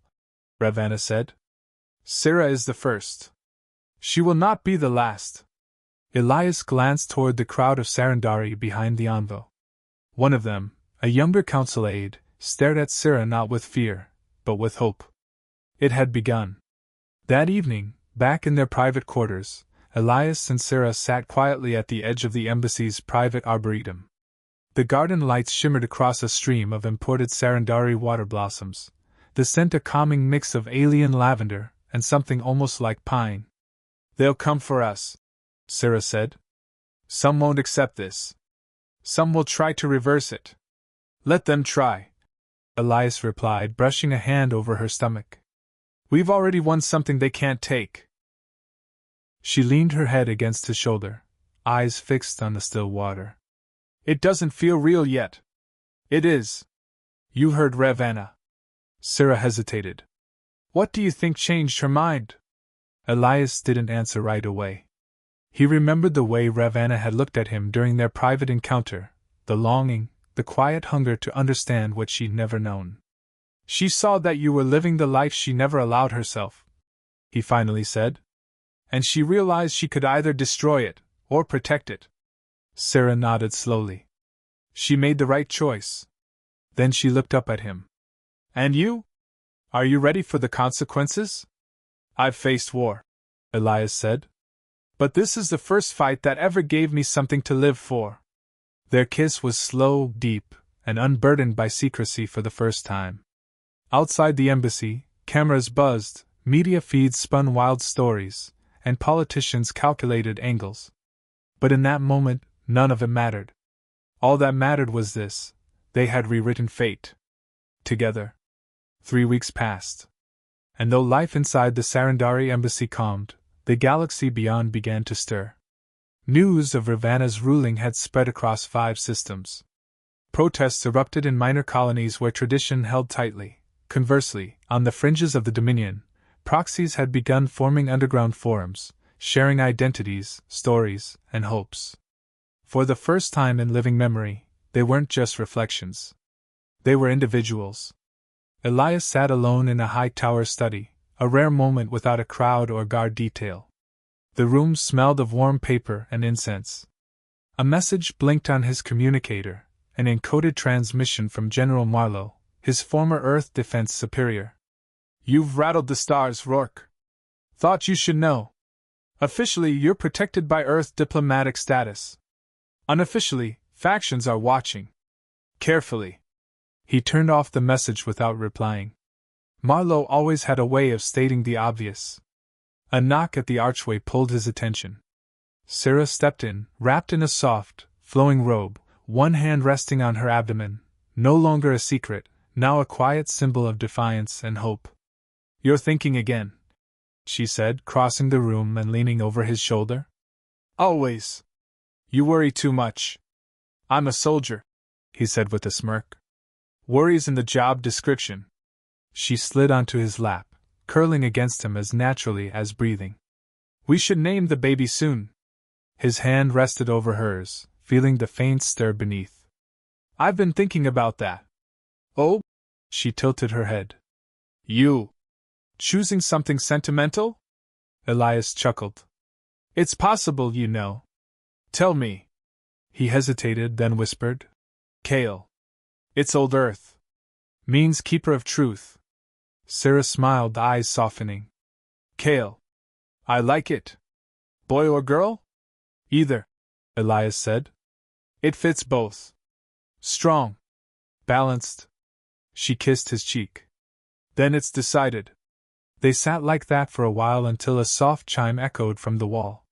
Ravana said. Syrah is the first. She will not be the last. Elias glanced toward the crowd of Sarandari behind the envoy. One of them, a younger council aide, stared at Syrah not with fear, but with hope. It had begun. That evening, back in their private quarters, Elias and Syrah sat quietly at the edge of the embassy's private arboretum. The garden lights shimmered across a stream of imported Sarandari water blossoms, the scent a calming mix of alien lavender and something almost like pine. "They'll come for us," Sarah said. "Some won't accept this. Some will try to reverse it. Let them try," Elias replied, brushing a hand over her stomach. "We've already won something they can't take." She leaned her head against his shoulder, eyes fixed on the still water. "It doesn't feel real yet." "It is. You heard Ravanna." Sarah hesitated. "What do you think changed her mind?" Elias didn't answer right away. He remembered the way Ravanna had looked at him during their private encounter, the longing, the quiet hunger to understand what she'd never known. "She saw that you were living the life she never allowed herself," he finally said. "And she realized she could either destroy it, or protect it." Sarah nodded slowly. "She made the right choice." Then she looked up at him. "And you? Are you ready for the consequences?" "I've faced war," Elias said. "But this is the first fight that ever gave me something to live for." Their kiss was slow, deep, and unburdened by secrecy for the first time. Outside the embassy, cameras buzzed, media feeds spun wild stories, and politicians calculated angles. But in that moment, none of it mattered. All that mattered was this: they had rewritten fate. Together. 3 weeks passed. And though life inside the Sarandari embassy calmed, the galaxy beyond began to stir. News of Ravanna's ruling had spread across 5 systems. Protests erupted in minor colonies where tradition held tightly. Conversely, on the fringes of the Dominion, proxies had begun forming underground forums, sharing identities, stories, and hopes. For the first time in living memory, they weren't just reflections. They were individuals. Elias sat alone in a high-tower study, a rare moment without a crowd or guard detail. The room smelled of warm paper and incense. A message blinked on his communicator, an encoded transmission from General Marlowe, his former Earth Defense Superior. "You've rattled the stars, Rourke. Thought you should know. Officially, you're protected by Earth diplomatic status. Unofficially, factions are watching. Carefully." He turned off the message without replying. Marlowe always had a way of stating the obvious. A knock at the archway pulled his attention. Sarah stepped in, wrapped in a soft, flowing robe, one hand resting on her abdomen, no longer a secret, now a quiet symbol of defiance and hope. "You're thinking again," she said, crossing the room and leaning over his shoulder. "Always. You worry too much." "I'm a soldier," he said with a smirk. "Worry's in the job description." She slid onto his lap, curling against him as naturally as breathing. "We should name the baby soon." His hand rested over hers, feeling the faint stir beneath. "I've been thinking about that." "Oh?" She tilted her head. "You choosing something sentimental?" Elias chuckled. "It's possible, you know." "Tell me." He hesitated, then whispered. "Kale. It's old Earth. Means keeper of truth." Sarah smiled, eyes softening. "Kale. I like it. Boy or girl?" "Either," Elias said. "It fits both. Strong. Balanced." She kissed his cheek. "Then it's decided." They sat like that for a while until a soft chime echoed from the wall.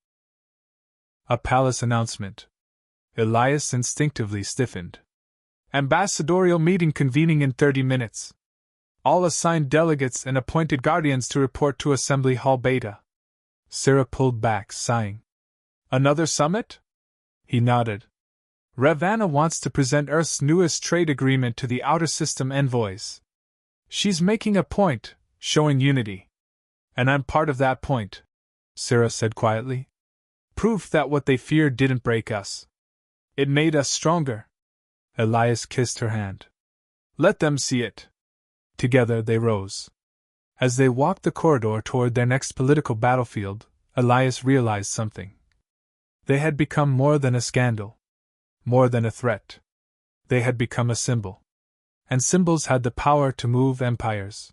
A palace announcement. Elias instinctively stiffened. "Ambassadorial meeting convening in 30 minutes. All assigned delegates and appointed guardians to report to Assembly Hall Beta." Sarah pulled back, sighing. "Another summit?" He nodded. "Ravanna wants to present Earth's newest trade agreement to the Outer System envoys. She's making a point, showing unity. And I'm part of that point," Sarah said quietly. "Proof that what they feared didn't break us. It made us stronger." Elias kissed her hand. "Let them see it." Together they rose. As they walked the corridor toward their next political battlefield, Elias realized something. They had become more than a scandal. More than a threat. They had become a symbol. And symbols had the power to move empires.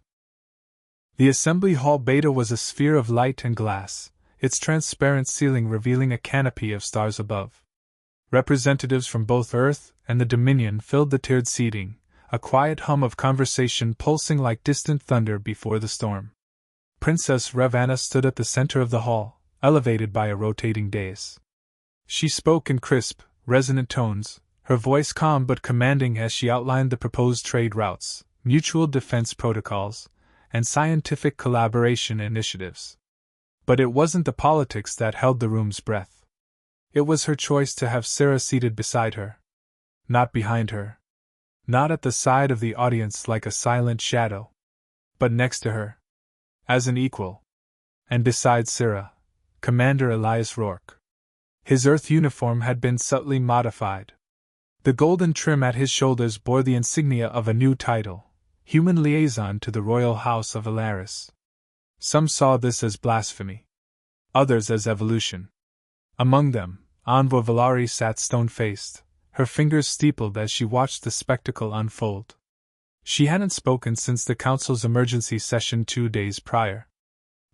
The Assembly Hall Beta was a sphere of light and glass, its transparent ceiling revealing a canopy of stars above. Representatives from both Earth and the Dominion filled the tiered seating, a quiet hum of conversation pulsing like distant thunder before the storm. Princess Ravanna stood at the center of the hall, elevated by a rotating dais. She spoke in crisp, resonant tones, her voice calm but commanding as she outlined the proposed trade routes, mutual defense protocols, and scientific collaboration initiatives. But it wasn't the politics that held the room's breath. It was her choice to have Sarah seated beside her. Not behind her. Not at the side of the audience like a silent shadow. But next to her. As an equal. And beside Sarah, Commander Elias Rourke. His Earth uniform had been subtly modified. The golden trim at his shoulders bore the insignia of a new title, Human Liaison to the Royal House of Alaris. Some saw this as blasphemy. Others as evolution. Among them, Envoy Valari sat stone-faced, her fingers steepled as she watched the spectacle unfold. She hadn't spoken since the Council's emergency session 2 days prior.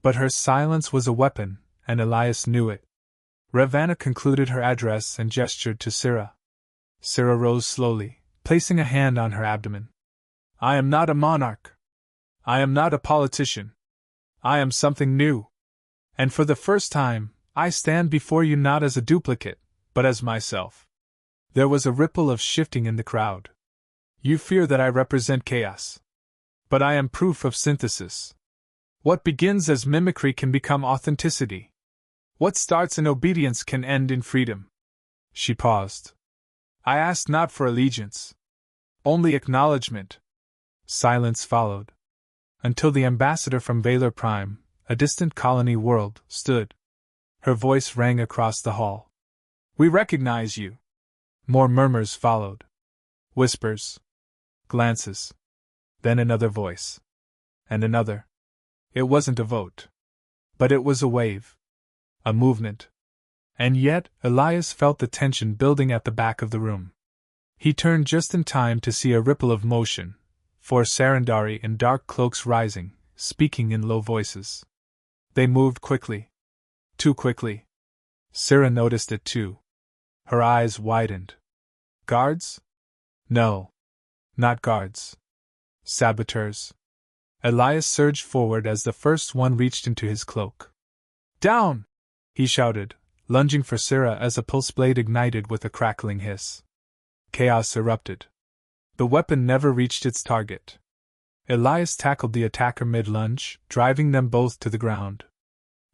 But her silence was a weapon, and Elias knew it. Ravanna concluded her address and gestured to Sarah. Sarah rose slowly, placing a hand on her abdomen. I am not a monarch. I am not a politician. I am something new. And for the first time, I stand before you not as a duplicate, but as myself. There was a ripple of shifting in the crowd. You fear that I represent chaos. But I am proof of synthesis. What begins as mimicry can become authenticity. What starts in obedience can end in freedom. She paused. I asked not for allegiance. Only acknowledgement. Silence followed. Until the ambassador from Valor Prime, a distant colony world, stood. Her voice rang across the hall. We recognize you. More murmurs followed. Whispers. Glances. Then another voice. And another. It wasn't a vote. But it was a wave. A movement. And yet, Elias felt the tension building at the back of the room. He turned just in time to see a ripple of motion, 4 Sarandari in dark cloaks rising, speaking in low voices. They moved quickly. Too quickly. Sarah noticed it too. Her eyes widened. Guards? No. Not guards. Saboteurs. Elias surged forward as the first one reached into his cloak. Down! He shouted, lunging for Sarah as a pulse blade ignited with a crackling hiss. Chaos erupted. The weapon never reached its target. Elias tackled the attacker mid-lunge, driving them both to the ground.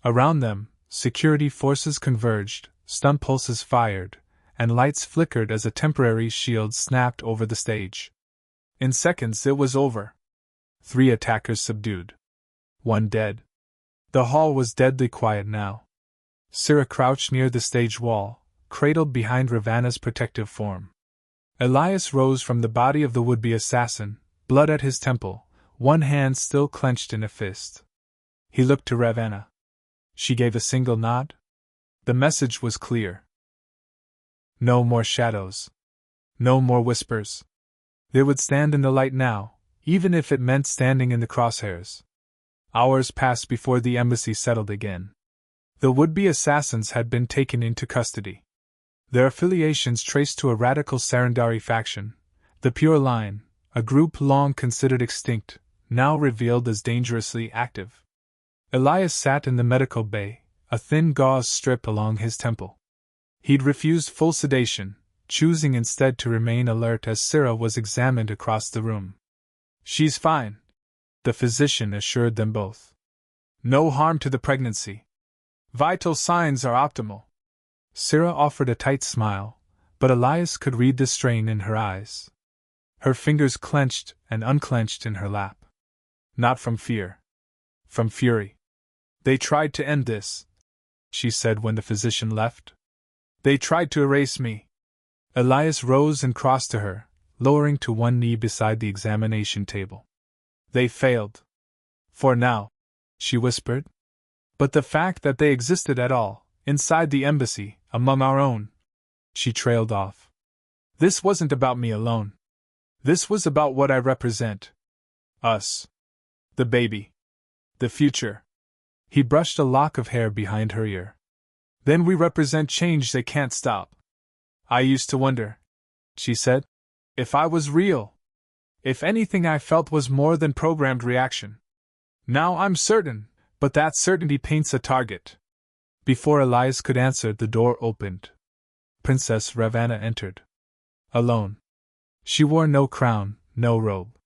Around them, security forces converged, stun pulses fired, and lights flickered as a temporary shield snapped over the stage. In seconds it was over. 3 attackers subdued. 1 dead. The hall was deadly quiet now. Sarah crouched near the stage wall, cradled behind Ravanna's protective form. Elias rose from the body of the would-be assassin, blood at his temple, one hand still clenched in a fist. He looked to Ravanna. She gave a single nod. The message was clear. No more shadows. No more whispers. They would stand in the light now, even if it meant standing in the crosshairs. Hours passed before the embassy settled again. The would-be assassins had been taken into custody. Their affiliations traced to a radical Sarandari faction, the Pure Line, a group long considered extinct, now revealed as dangerously active. Elias sat in the medical bay, a thin gauze strip along his temple. He'd refused full sedation, choosing instead to remain alert as Sarah was examined across the room. She's fine, the physician assured them both. No harm to the pregnancy. Vital signs are optimal. Sarah offered a tight smile, but Elias could read the strain in her eyes. Her fingers clenched and unclenched in her lap. Not from fear. From fury. They tried to end this, she said when the physician left. They tried to erase me. Elias rose and crossed to her, lowering to one knee beside the examination table. They failed. For now, she whispered. But the fact that they existed at all, inside the embassy, among our own. She trailed off. This wasn't about me alone. This was about what I represent. Us. The baby. The future. He brushed a lock of hair behind her ear. Then we represent change they can't stop. I used to wonder, she said, if I was real. If anything I felt was more than programmed reaction. Now I'm certain, but that certainty paints a target. Before Elias could answer, the door opened. Princess Ravanna entered. Alone. She wore no crown, no robe.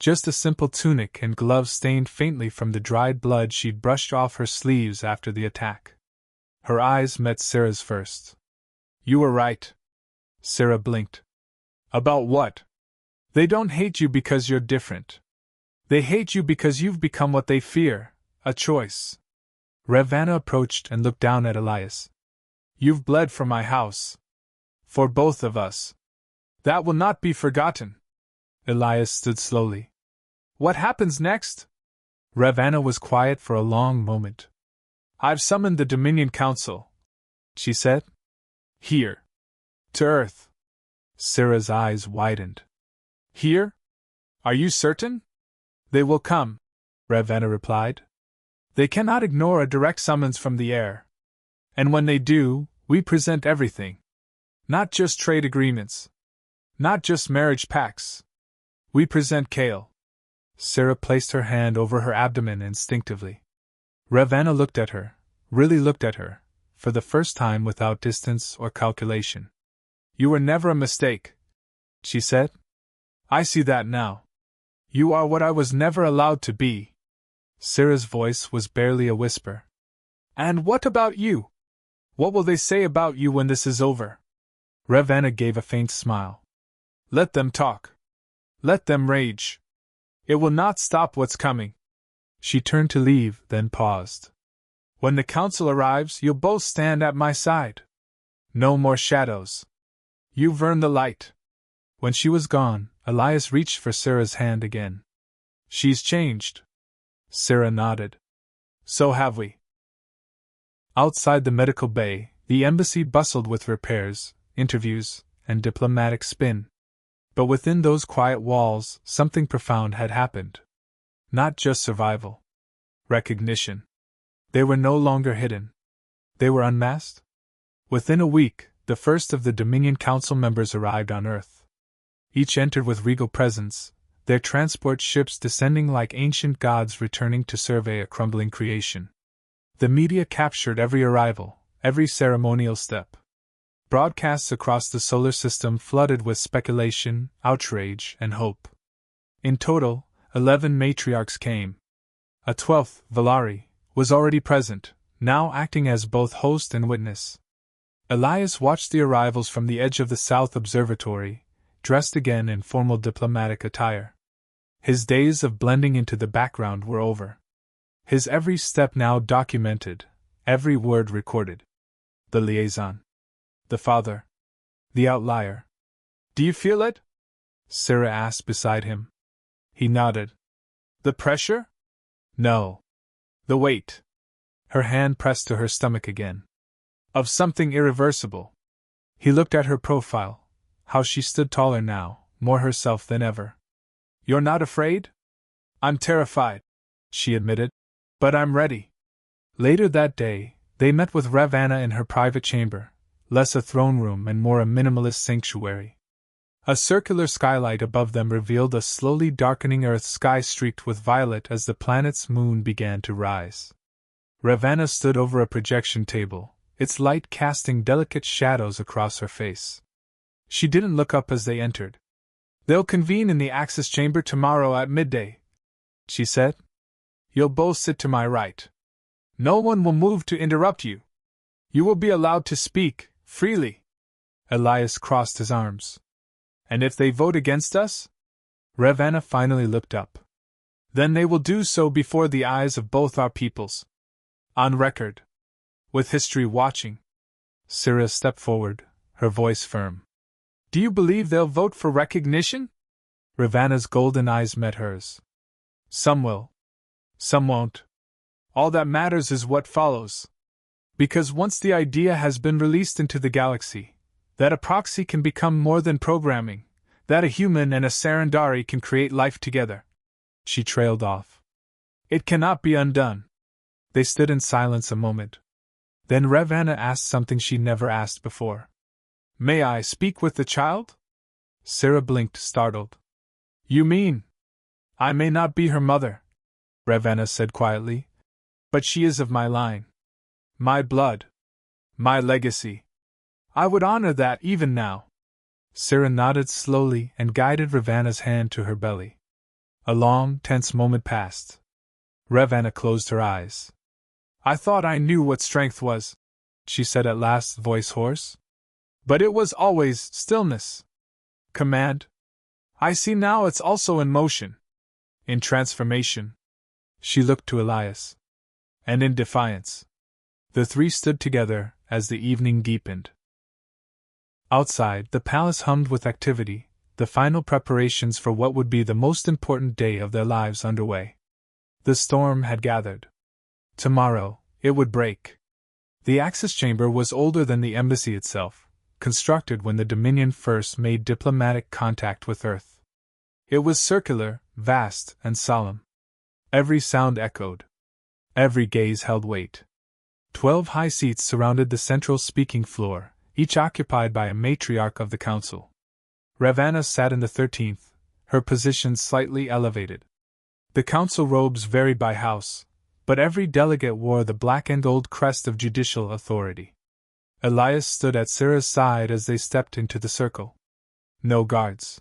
Just a simple tunic and gloves stained faintly from the dried blood she'd brushed off her sleeves after the attack. Her eyes met Sarah's first. You were right. Sarah blinked. About what? They don't hate you because you're different. They hate you because you've become what they fear, a choice. Ravanna approached and looked down at Elias. You've bled for my house. For both of us. That will not be forgotten. Elias stood slowly. What happens next? Ravanna was quiet for a long moment. I've summoned the Dominion Council, she said. Here. To Earth. Sarah's eyes widened. Here? Are you certain? They will come, Ravanna replied. They cannot ignore a direct summons from the air. And when they do, we present everything. Not just trade agreements. Not just marriage pacts. We present Kale. Sarah placed her hand over her abdomen instinctively. Ravanna looked at her, really looked at her, for the first time without distance or calculation. You were never a mistake, she said. I see that now. You are what I was never allowed to be. Sarah's voice was barely a whisper. And what about you? What will they say about you when this is over? Ravanna gave a faint smile. Let them talk. Let them rage. It will not stop what's coming. She turned to leave, then paused. When the council arrives, you'll both stand at my side. No more shadows. You've earned the light. When she was gone, Elias reached for Sarah's hand again. She's changed. Sarah nodded. So have we. Outside the medical bay, the embassy bustled with repairs, interviews, and diplomatic spin. But within those quiet walls, something profound had happened. Not just survival. Recognition. They were no longer hidden. They were unmasked. Within a week, the first of the Dominion Council members arrived on Earth. Each entered with regal presence, their transport ships descending like ancient gods returning to survey a crumbling creation. The media captured every arrival, every ceremonial step. Broadcasts across the solar system flooded with speculation, outrage, and hope. In total, 11 matriarchs came. A 12th, Valari, was already present, now acting as both host and witness. Elias watched the arrivals from the edge of the South Observatory, dressed again in formal diplomatic attire. His days of blending into the background were over. His every step now documented, every word recorded. The liaison. The father. The outlier. Do you feel it? Sarah asked beside him. He nodded. The pressure? No. The weight. Her hand pressed to her stomach again. Of something irreversible. He looked at her profile, how she stood taller now, more herself than ever. You're not afraid? I'm terrified, she admitted. But I'm ready. Later that day, they met with Ravanna in her private chamber, less a throne room and more a minimalist sanctuary. A circular skylight above them revealed a slowly darkening Earth sky streaked with violet as the planet's moon began to rise. Ravanna stood over a projection table, its light casting delicate shadows across her face. She didn't look up as they entered. They'll convene in the Axis chamber tomorrow at midday, she said. You'll both sit to my right. No one will move to interrupt you. You will be allowed to speak, freely. Elias crossed his arms. And if they vote against us? Ravanna finally looked up. Then they will do so before the eyes of both our peoples. On record. With history watching. Sarah stepped forward, her voice firm. Do you believe they'll vote for recognition? Ravanna's golden eyes met hers. Some will. Some won't. All that matters is what follows. Because once the idea has been released into the galaxy, that a proxy can become more than programming, that a human and a Sarandari can create life together. She trailed off. It cannot be undone. They stood in silence a moment. Then Ravanna asked something she never asked before. May I speak with the child? Sarah blinked, startled. You mean? I may not be her mother, Ravenna said quietly, but she is of my line. My blood. My legacy. I would honor that even now. Syrah nodded slowly and guided Ravenna's hand to her belly. A long, tense moment passed. Ravenna closed her eyes. I thought I knew what strength was, she said at last, voice hoarse. But it was always stillness. Command. I see now it's also in motion. In transformation. She looked to Elias. And in defiance. The three stood together as the evening deepened. Outside, the palace hummed with activity, the final preparations for what would be the most important day of their lives underway. The storm had gathered. Tomorrow, it would break. The Axis chamber was older than the embassy itself, constructed when the Dominion first made diplomatic contact with Earth. It was circular, vast, and solemn. Every sound echoed. Every gaze held weight. 12 high seats surrounded the central speaking floor, each occupied by a matriarch of the council. Ravenna sat in the 13th, her position slightly elevated. The council robes varied by house, but every delegate wore the black and gold crest of judicial authority. Elias stood at Syrah's side as they stepped into the circle. No guards.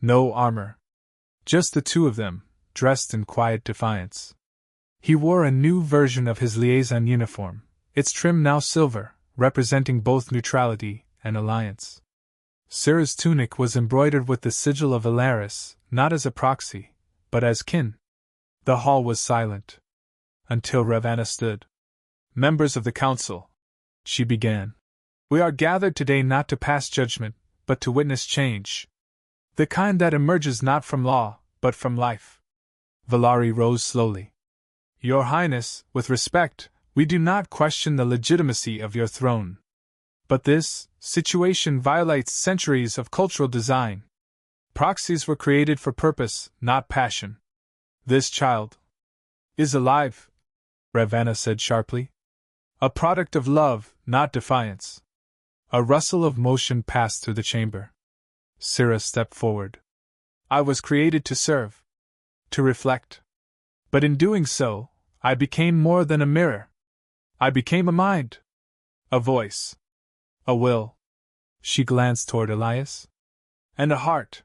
No armor. Just the two of them, dressed in quiet defiance. He wore a new version of his liaison uniform, its trim now silver, representing both neutrality and alliance. Syrah's tunic was embroidered with the sigil of Alaris, not as a proxy, but as kin. The hall was silent. Until Ravenna stood. Members of the council, she began. We are gathered today not to pass judgment, but to witness change. The kind that emerges not from law, but from life. Valari rose slowly. Your Highness, with respect, we do not question the legitimacy of your throne. But this situation violates centuries of cultural design. Proxies were created for purpose, not passion. This child is alive, Ravenna said sharply. A product of love, not defiance. A rustle of motion passed through the chamber. Syrah stepped forward. I was created to serve. To reflect. But in doing so, I became more than a mirror. I became a mind. A voice. A will. She glanced toward Elias. And a heart.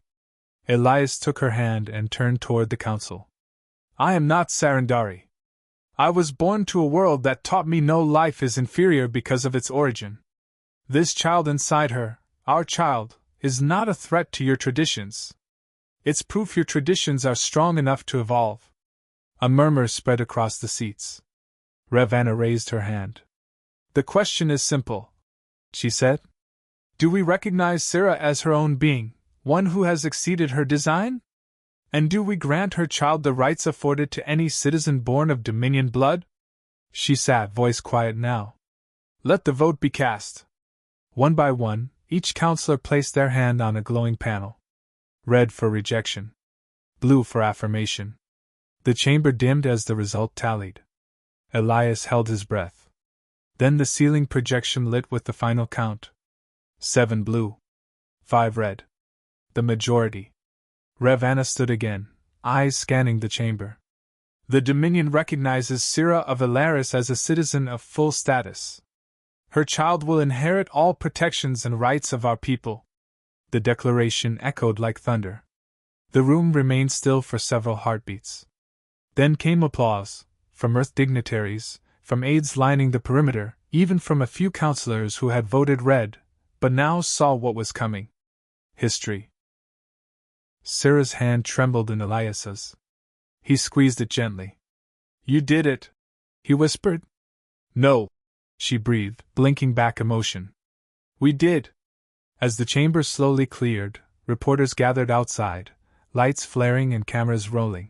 Elias took her hand and turned toward the council. I am not Sarandari. I was born to a world that taught me no life is inferior because of its origin. This child inside her, our child, is not a threat to your traditions. It's proof your traditions are strong enough to evolve. A murmur spread across the seats. Ravenna raised her hand. The question is simple, she said. Do we recognize Syrah as her own being, one who has exceeded her design? And do we grant her child the rights afforded to any citizen born of Dominion blood? She sat, voice quiet now. Let the vote be cast. One by one, each counselor placed their hand on a glowing panel. Red for rejection. Blue for affirmation. The chamber dimmed as the result tallied. Elias held his breath. Then the ceiling projection lit with the final count. 7 blue. 5 red. The majority. Ravenna stood again, eyes scanning the chamber. The Dominion recognizes Syrah of Alaris as a citizen of full status. Her child will inherit all protections and rights of our people. The declaration echoed like thunder. The room remained still for several heartbeats. Then came applause, from Earth dignitaries, from aides lining the perimeter, even from a few counselors who had voted red, but now saw what was coming. History. Syrah's hand trembled in Elias's. He squeezed it gently. You did it, he whispered. No, she breathed, blinking back emotion. We did. As the chamber slowly cleared, reporters gathered outside, lights flaring and cameras rolling.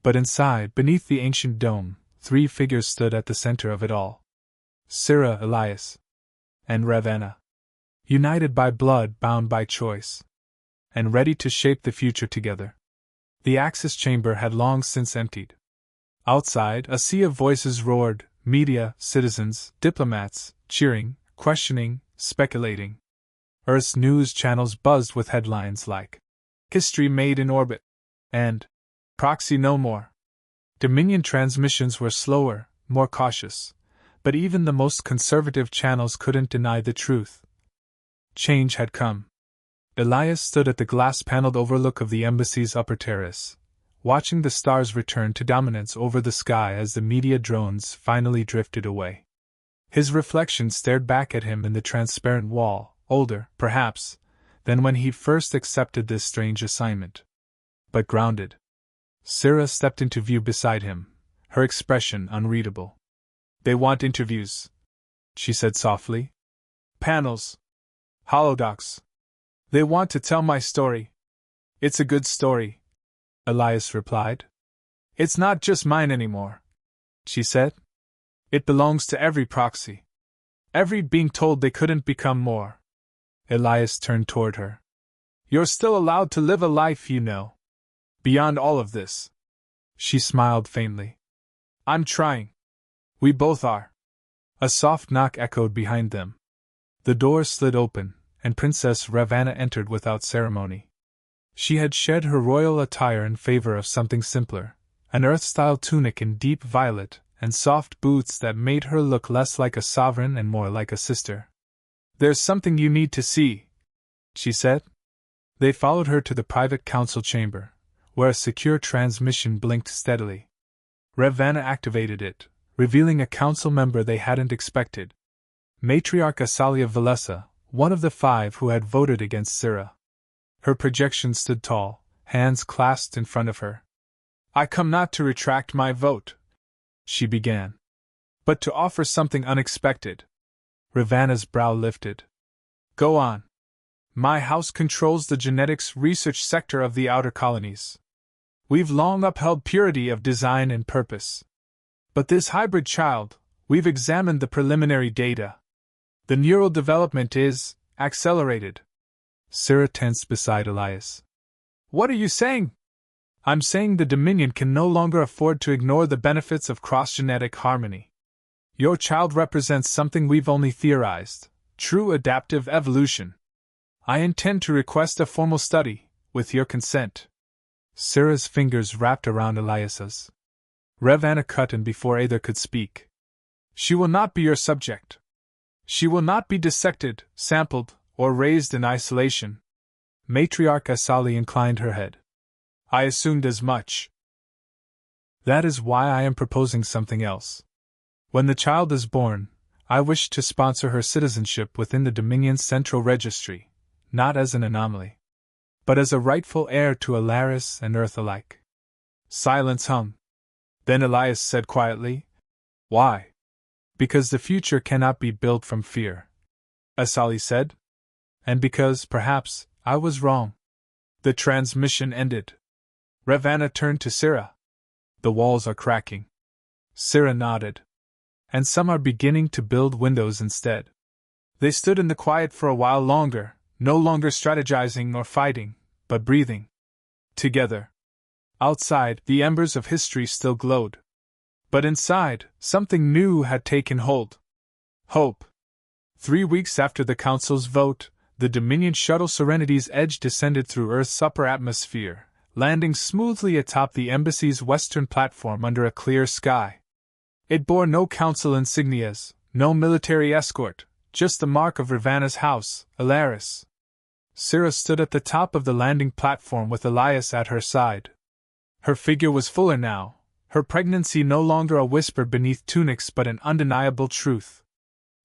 But inside, beneath the ancient dome, 3 figures stood at the center of it all. Syrah, Elias, and Ravenna. United by blood, bound by choice. And ready to shape the future together. The Axis chamber had long since emptied. Outside, a sea of voices roared, media, citizens, diplomats, cheering, questioning, speculating. Earth's news channels buzzed with headlines like, History made in orbit. And proxy no more. Dominion transmissions were slower, more cautious, but even the most conservative channels couldn't deny the truth. Change had come. Elias stood at the glass-paneled overlook of the embassy's upper terrace, watching the stars return to dominance over the sky as the media drones finally drifted away. His reflection stared back at him in the transparent wall, older, perhaps, than when he first accepted this strange assignment. But grounded. Syrah stepped into view beside him, her expression unreadable. "They want interviews," she said softly. "Panels. Holodocs. They want to tell my story. It's a good story," Elias replied. "It's not just mine anymore," she said. "It belongs to every proxy. Every being told they couldn't become more." Elias turned toward her. "You're still allowed to live a life, you know. Beyond all of this." She smiled faintly. "I'm trying. We both are." A soft knock echoed behind them. The door slid open, and Princess Ravanna entered without ceremony. She had shed her royal attire in favor of something simpler, an Earth-style tunic in deep violet, and soft boots that made her look less like a sovereign and more like a sister. "There's something you need to see," she said. They followed her to the private council chamber, where a secure transmission blinked steadily. Ravanna activated it, revealing a council member they hadn't expected. Matriarch Asalia Valessa, one of the 5 who had voted against Syrah. Her projection stood tall, hands clasped in front of her. "I come not to retract my vote," she began, "but to offer something unexpected." Ravanna's brow lifted. "Go on. My house controls the genetics research sector of the outer colonies. We've long upheld purity of design and purpose. But this hybrid child, we've examined the preliminary data. The neural development is accelerated." Syrah tensed beside Elias. "What are you saying?" "I'm saying the Dominion can no longer afford to ignore the benefits of cross-genetic harmony. Your child represents something we've only theorized, true adaptive evolution. I intend to request a formal study, with your consent." Syrah's fingers wrapped around Elias's. Ravanna cut in before either could speak. "She will not be your subject. She will not be dissected, sampled, or raised in isolation." Matriarch Asali inclined her head. "I assumed as much. That is why I am proposing something else. When the child is born, I wish to sponsor her citizenship within the Dominion's Central Registry, not as an anomaly, but as a rightful heir to Alaris and Earth alike." Silence hung. Then Elias said quietly, "Why?" "Because the future cannot be built from fear," Asali said. "And because, perhaps, I was wrong." The transmission ended. Ravanna turned to Syrah. "The walls are cracking." Syrah nodded. "And some are beginning to build windows instead." They stood in the quiet for a while longer, no longer strategizing or fighting, but breathing. Together. Outside, the embers of history still glowed. But inside, something new had taken hold. Hope. 3 weeks after the Council's vote, the Dominion shuttle Serenity's Edge descended through Earth's upper atmosphere, landing smoothly atop the embassy's western platform under a clear sky. It bore no council insignias, no military escort, just the mark of Ravanna's house, Alaris. Syrah stood at the top of the landing platform with Elias at her side. Her figure was fuller now, her pregnancy no longer a whisper beneath tunics but an undeniable truth.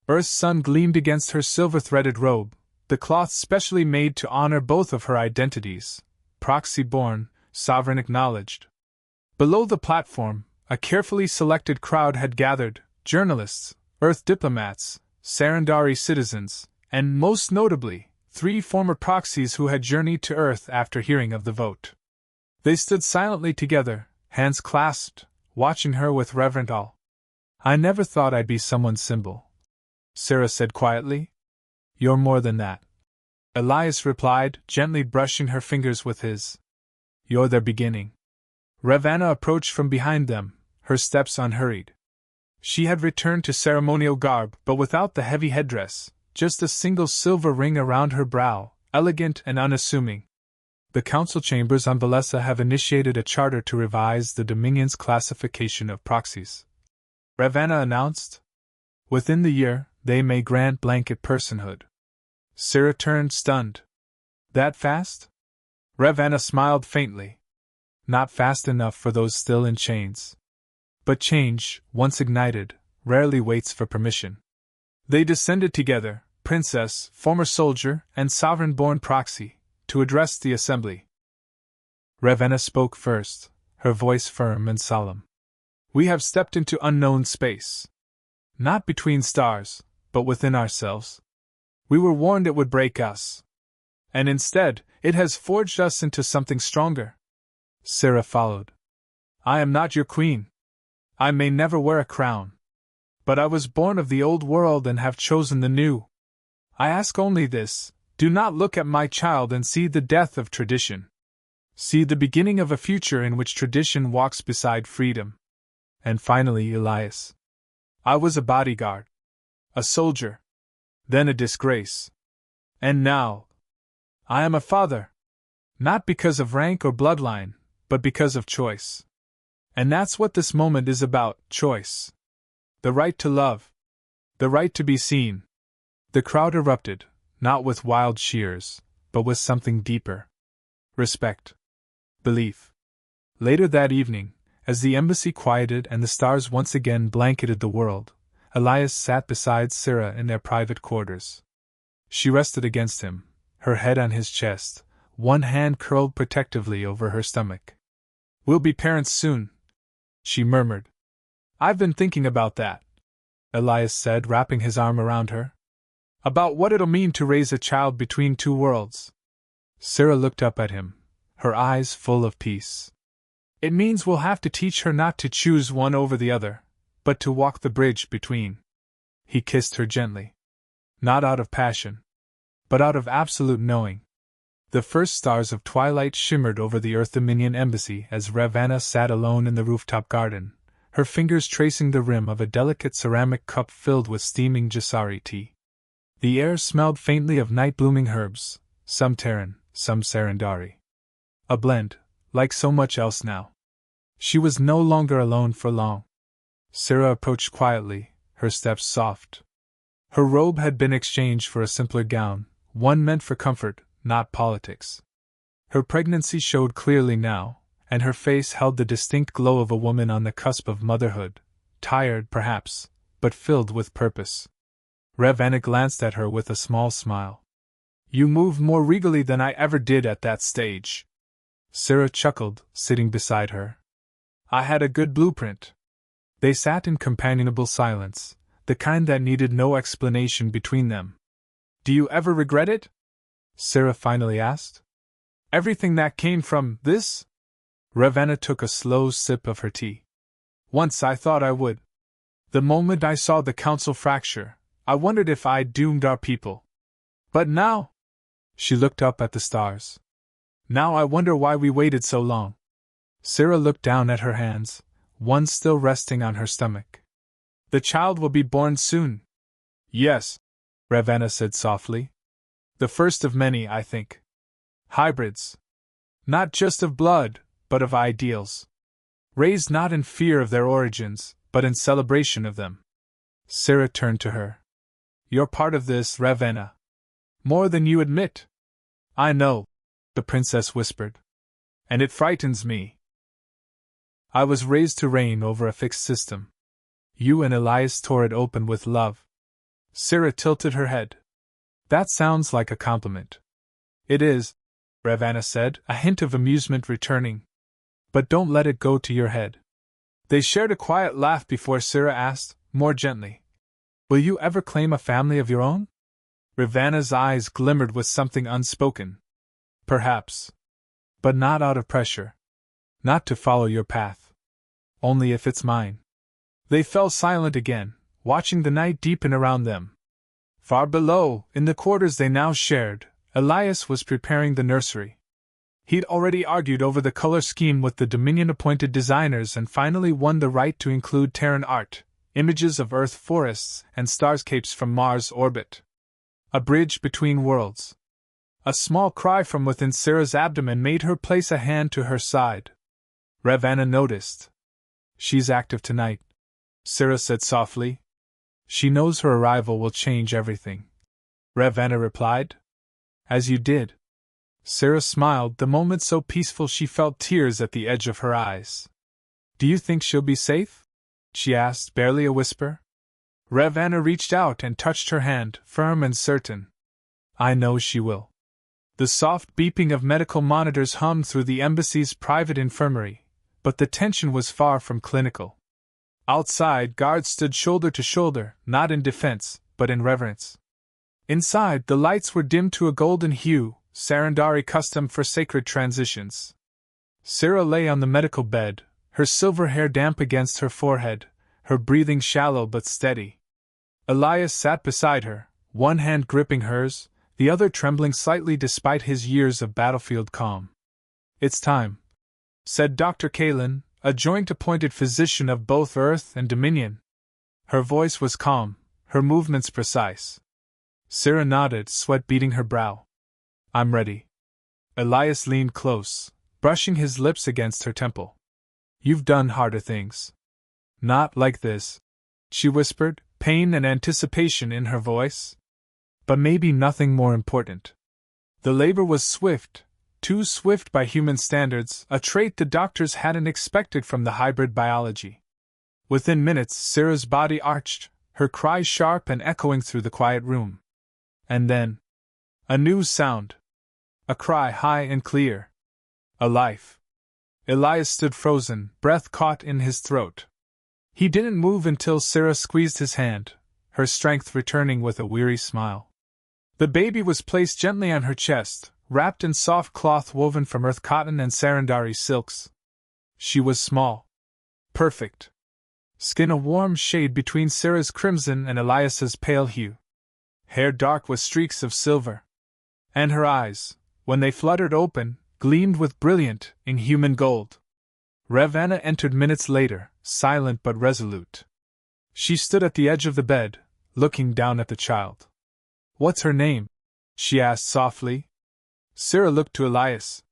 Earth's sun gleamed against her silver-threaded robe, the cloth specially made to honor both of her identities, proxy-born, sovereign-acknowledged. Below the platform, a carefully selected crowd had gathered, journalists, Earth diplomats, Sarandari citizens, and most notably, 3 former proxies who had journeyed to Earth after hearing of the vote. They stood silently together, hands clasped, watching her with reverent awe. "I never thought I'd be someone's symbol," Syrah said quietly. "You're more than that," Elias replied, gently brushing her fingers with his. "You're their beginning." Ravanna approached from behind them, her steps unhurried. She had returned to ceremonial garb, but without the heavy headdress, just a single silver ring around her brow, elegant and unassuming. The council chambers on Valessa have initiated a charter to revise the Dominion's classification of proxies, Ravenna announced. Within the year, they may grant blanket personhood. Syrah turned stunned. That fast? Ravenna smiled faintly. Not fast enough for those still in chains. But change, once ignited, rarely waits for permission. They descended together, princess, former soldier, and sovereign-born proxy, to address the assembly. Ravenna spoke first, her voice firm and solemn. We have stepped into unknown space. Not between stars, but within ourselves. We were warned it would break us. And instead, it has forged us into something stronger. Syrah followed. I am not your queen. I may never wear a crown. But I was born of the old world and have chosen the new. I ask only this, do not look at my child and see the death of tradition. See the beginning of a future in which tradition walks beside freedom. And finally, Elias. I was a bodyguard. A soldier. Then a disgrace. And now, I am a father. Not because of rank or bloodline, but because of choice. And that's what this moment is about, choice. The right to love. The right to be seen. The crowd erupted, not with wild cheers, but with something deeper. Respect. Belief. Later that evening, as the embassy quieted and the stars once again blanketed the world, Elias sat beside Syrah in their private quarters. She rested against him, her head on his chest, one hand curled protectively over her stomach. We'll be parents soon, she murmured. I've been thinking about that, Elias said, wrapping his arm around her. About what it'll mean to raise a child between two worlds. Syrah looked up at him, her eyes full of peace. It means we'll have to teach her not to choose one over the other, but to walk the bridge between. He kissed her gently. Not out of passion, but out of absolute knowing. The first stars of twilight shimmered over the Earth Dominion embassy as Ravenna sat alone in the rooftop garden, her fingers tracing the rim of a delicate ceramic cup filled with steaming Jasari tea. The air smelled faintly of night-blooming herbs, some Terran, some Sarandari. A blend, like so much else now. She was no longer alone for long. Syrah approached quietly, her steps soft. Her robe had been exchanged for a simpler gown, one meant for comfort, not politics. Her pregnancy showed clearly now, and her face held the distinct glow of a woman on the cusp of motherhood, tired perhaps, but filled with purpose. Ravenna glanced at her with a small smile. You move more regally than I ever did at that stage. Syrah chuckled, sitting beside her. I had a good blueprint. They sat in companionable silence, the kind that needed no explanation between them. Do you ever regret it? Syrah finally asked. Everything that came from this? Ravenna took a slow sip of her tea. Once I thought I would. The moment I saw the council fracture, I wondered if I'd doomed our people. But now? She looked up at the stars. Now I wonder why we waited so long. Syrah looked down at her hands, one still resting on her stomach. The child will be born soon. Yes, Ravenna said softly. The first of many, I think. Hybrids. Not just of blood, but of ideals. Raised not in fear of their origins, but in celebration of them. Syrah turned to her. You're part of this, Ravenna. More than you admit. I know, the princess whispered. And it frightens me. I was raised to reign over a fixed system. You and Elias tore it open with love. Syrah tilted her head. That sounds like a compliment. It is, Ravenna said, a hint of amusement returning. But don't let it go to your head. They shared a quiet laugh before Syrah asked, more gently. Will you ever claim a family of your own? Ravenna's eyes glimmered with something unspoken. Perhaps. But not out of pressure. Not to follow your path. Only if it's mine. They fell silent again, watching the night deepen around them. Far below, in the quarters they now shared, Elias was preparing the nursery. He'd already argued over the color scheme with the Dominion-appointed designers and finally won the right to include Terran art, images of Earth forests and starscapes from Mars' orbit. A bridge between worlds. A small cry from within Sarah's abdomen made her place a hand to her side. Ravanna noticed. She's active tonight, Sarah said softly. She knows her arrival will change everything. Ravanna replied. As you did. Sarah smiled, the moment so peaceful she felt tears at the edge of her eyes. Do you think she'll be safe? She asked, barely a whisper. Ravanna reached out and touched her hand, firm and certain. I know she will. The soft beeping of medical monitors hummed through the embassy's private infirmary, but the tension was far from clinical. Outside, guards stood shoulder to shoulder, not in defense, but in reverence. Inside, the lights were dimmed to a golden hue, Sarandari custom for sacred transitions. Sarah lay on the medical bed, her silver hair damp against her forehead, her breathing shallow but steady. Elias sat beside her, one hand gripping hers, the other trembling slightly despite his years of battlefield calm. It's time, said Dr. Kalin, a joint-appointed physician of both Earth and Dominion. Her voice was calm, her movements precise. Sarah nodded, sweat beading her brow. I'm ready. Elias leaned close, brushing his lips against her temple. You've done harder things. Not like this, she whispered, pain and anticipation in her voice. But maybe nothing more important. The labor was swift, too swift by human standards, a trait the doctors hadn't expected from the hybrid biology. Within minutes, Sarah's body arched, her cry sharp and echoing through the quiet room. And then, a new sound. A cry high and clear. A life. Elias stood frozen, breath caught in his throat. He didn't move until Sarah squeezed his hand, her strength returning with a weary smile. The baby was placed gently on her chest, wrapped in soft cloth woven from earth cotton and Sarandari silks. She was small. Perfect. Skin a warm shade between Sarah's crimson and Elias's pale hue. Hair dark with streaks of silver. And her eyes, when they fluttered open, gleamed with brilliant, inhuman gold. Ravanna entered minutes later, silent but resolute. She stood at the edge of the bed, looking down at the child. What's her name? She asked softly. Sarah looked to Elias.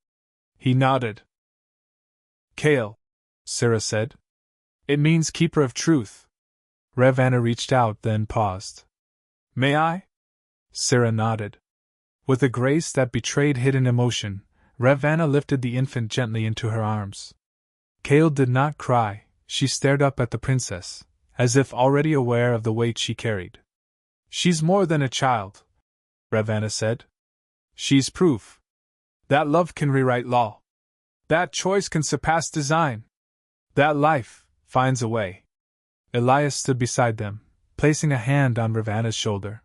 He nodded. Kale, Sarah said. It means keeper of truth. Ravanna reached out, then paused. May I? Sarah nodded. With a grace that betrayed hidden emotion, Ravanna lifted the infant gently into her arms. Kale did not cry, she stared up at the princess, as if already aware of the weight she carried. She's more than a child, Ravanna said. She's proof that love can rewrite law. That choice can surpass design. That life finds a way. Elias stood beside them, placing a hand on Ravanna's shoulder.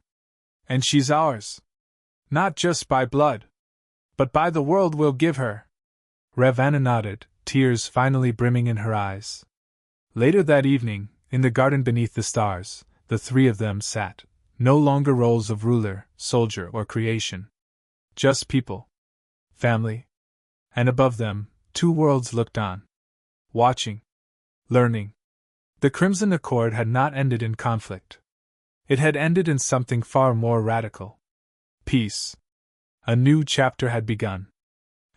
And she's ours. Not just by blood, but by the world we'll give her. Ravanna nodded, tears finally brimming in her eyes. Later that evening, in the garden beneath the stars, the three of them sat, no longer roles of ruler, soldier, or creation. Just people. Family. And above them, two worlds looked on. Watching. Learning. The Crimson Accord had not ended in conflict. It had ended in something far more radical. Peace. A new chapter had begun.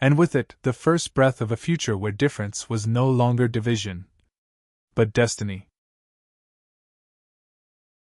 And with it, the first breath of a future where difference was no longer division, but destiny.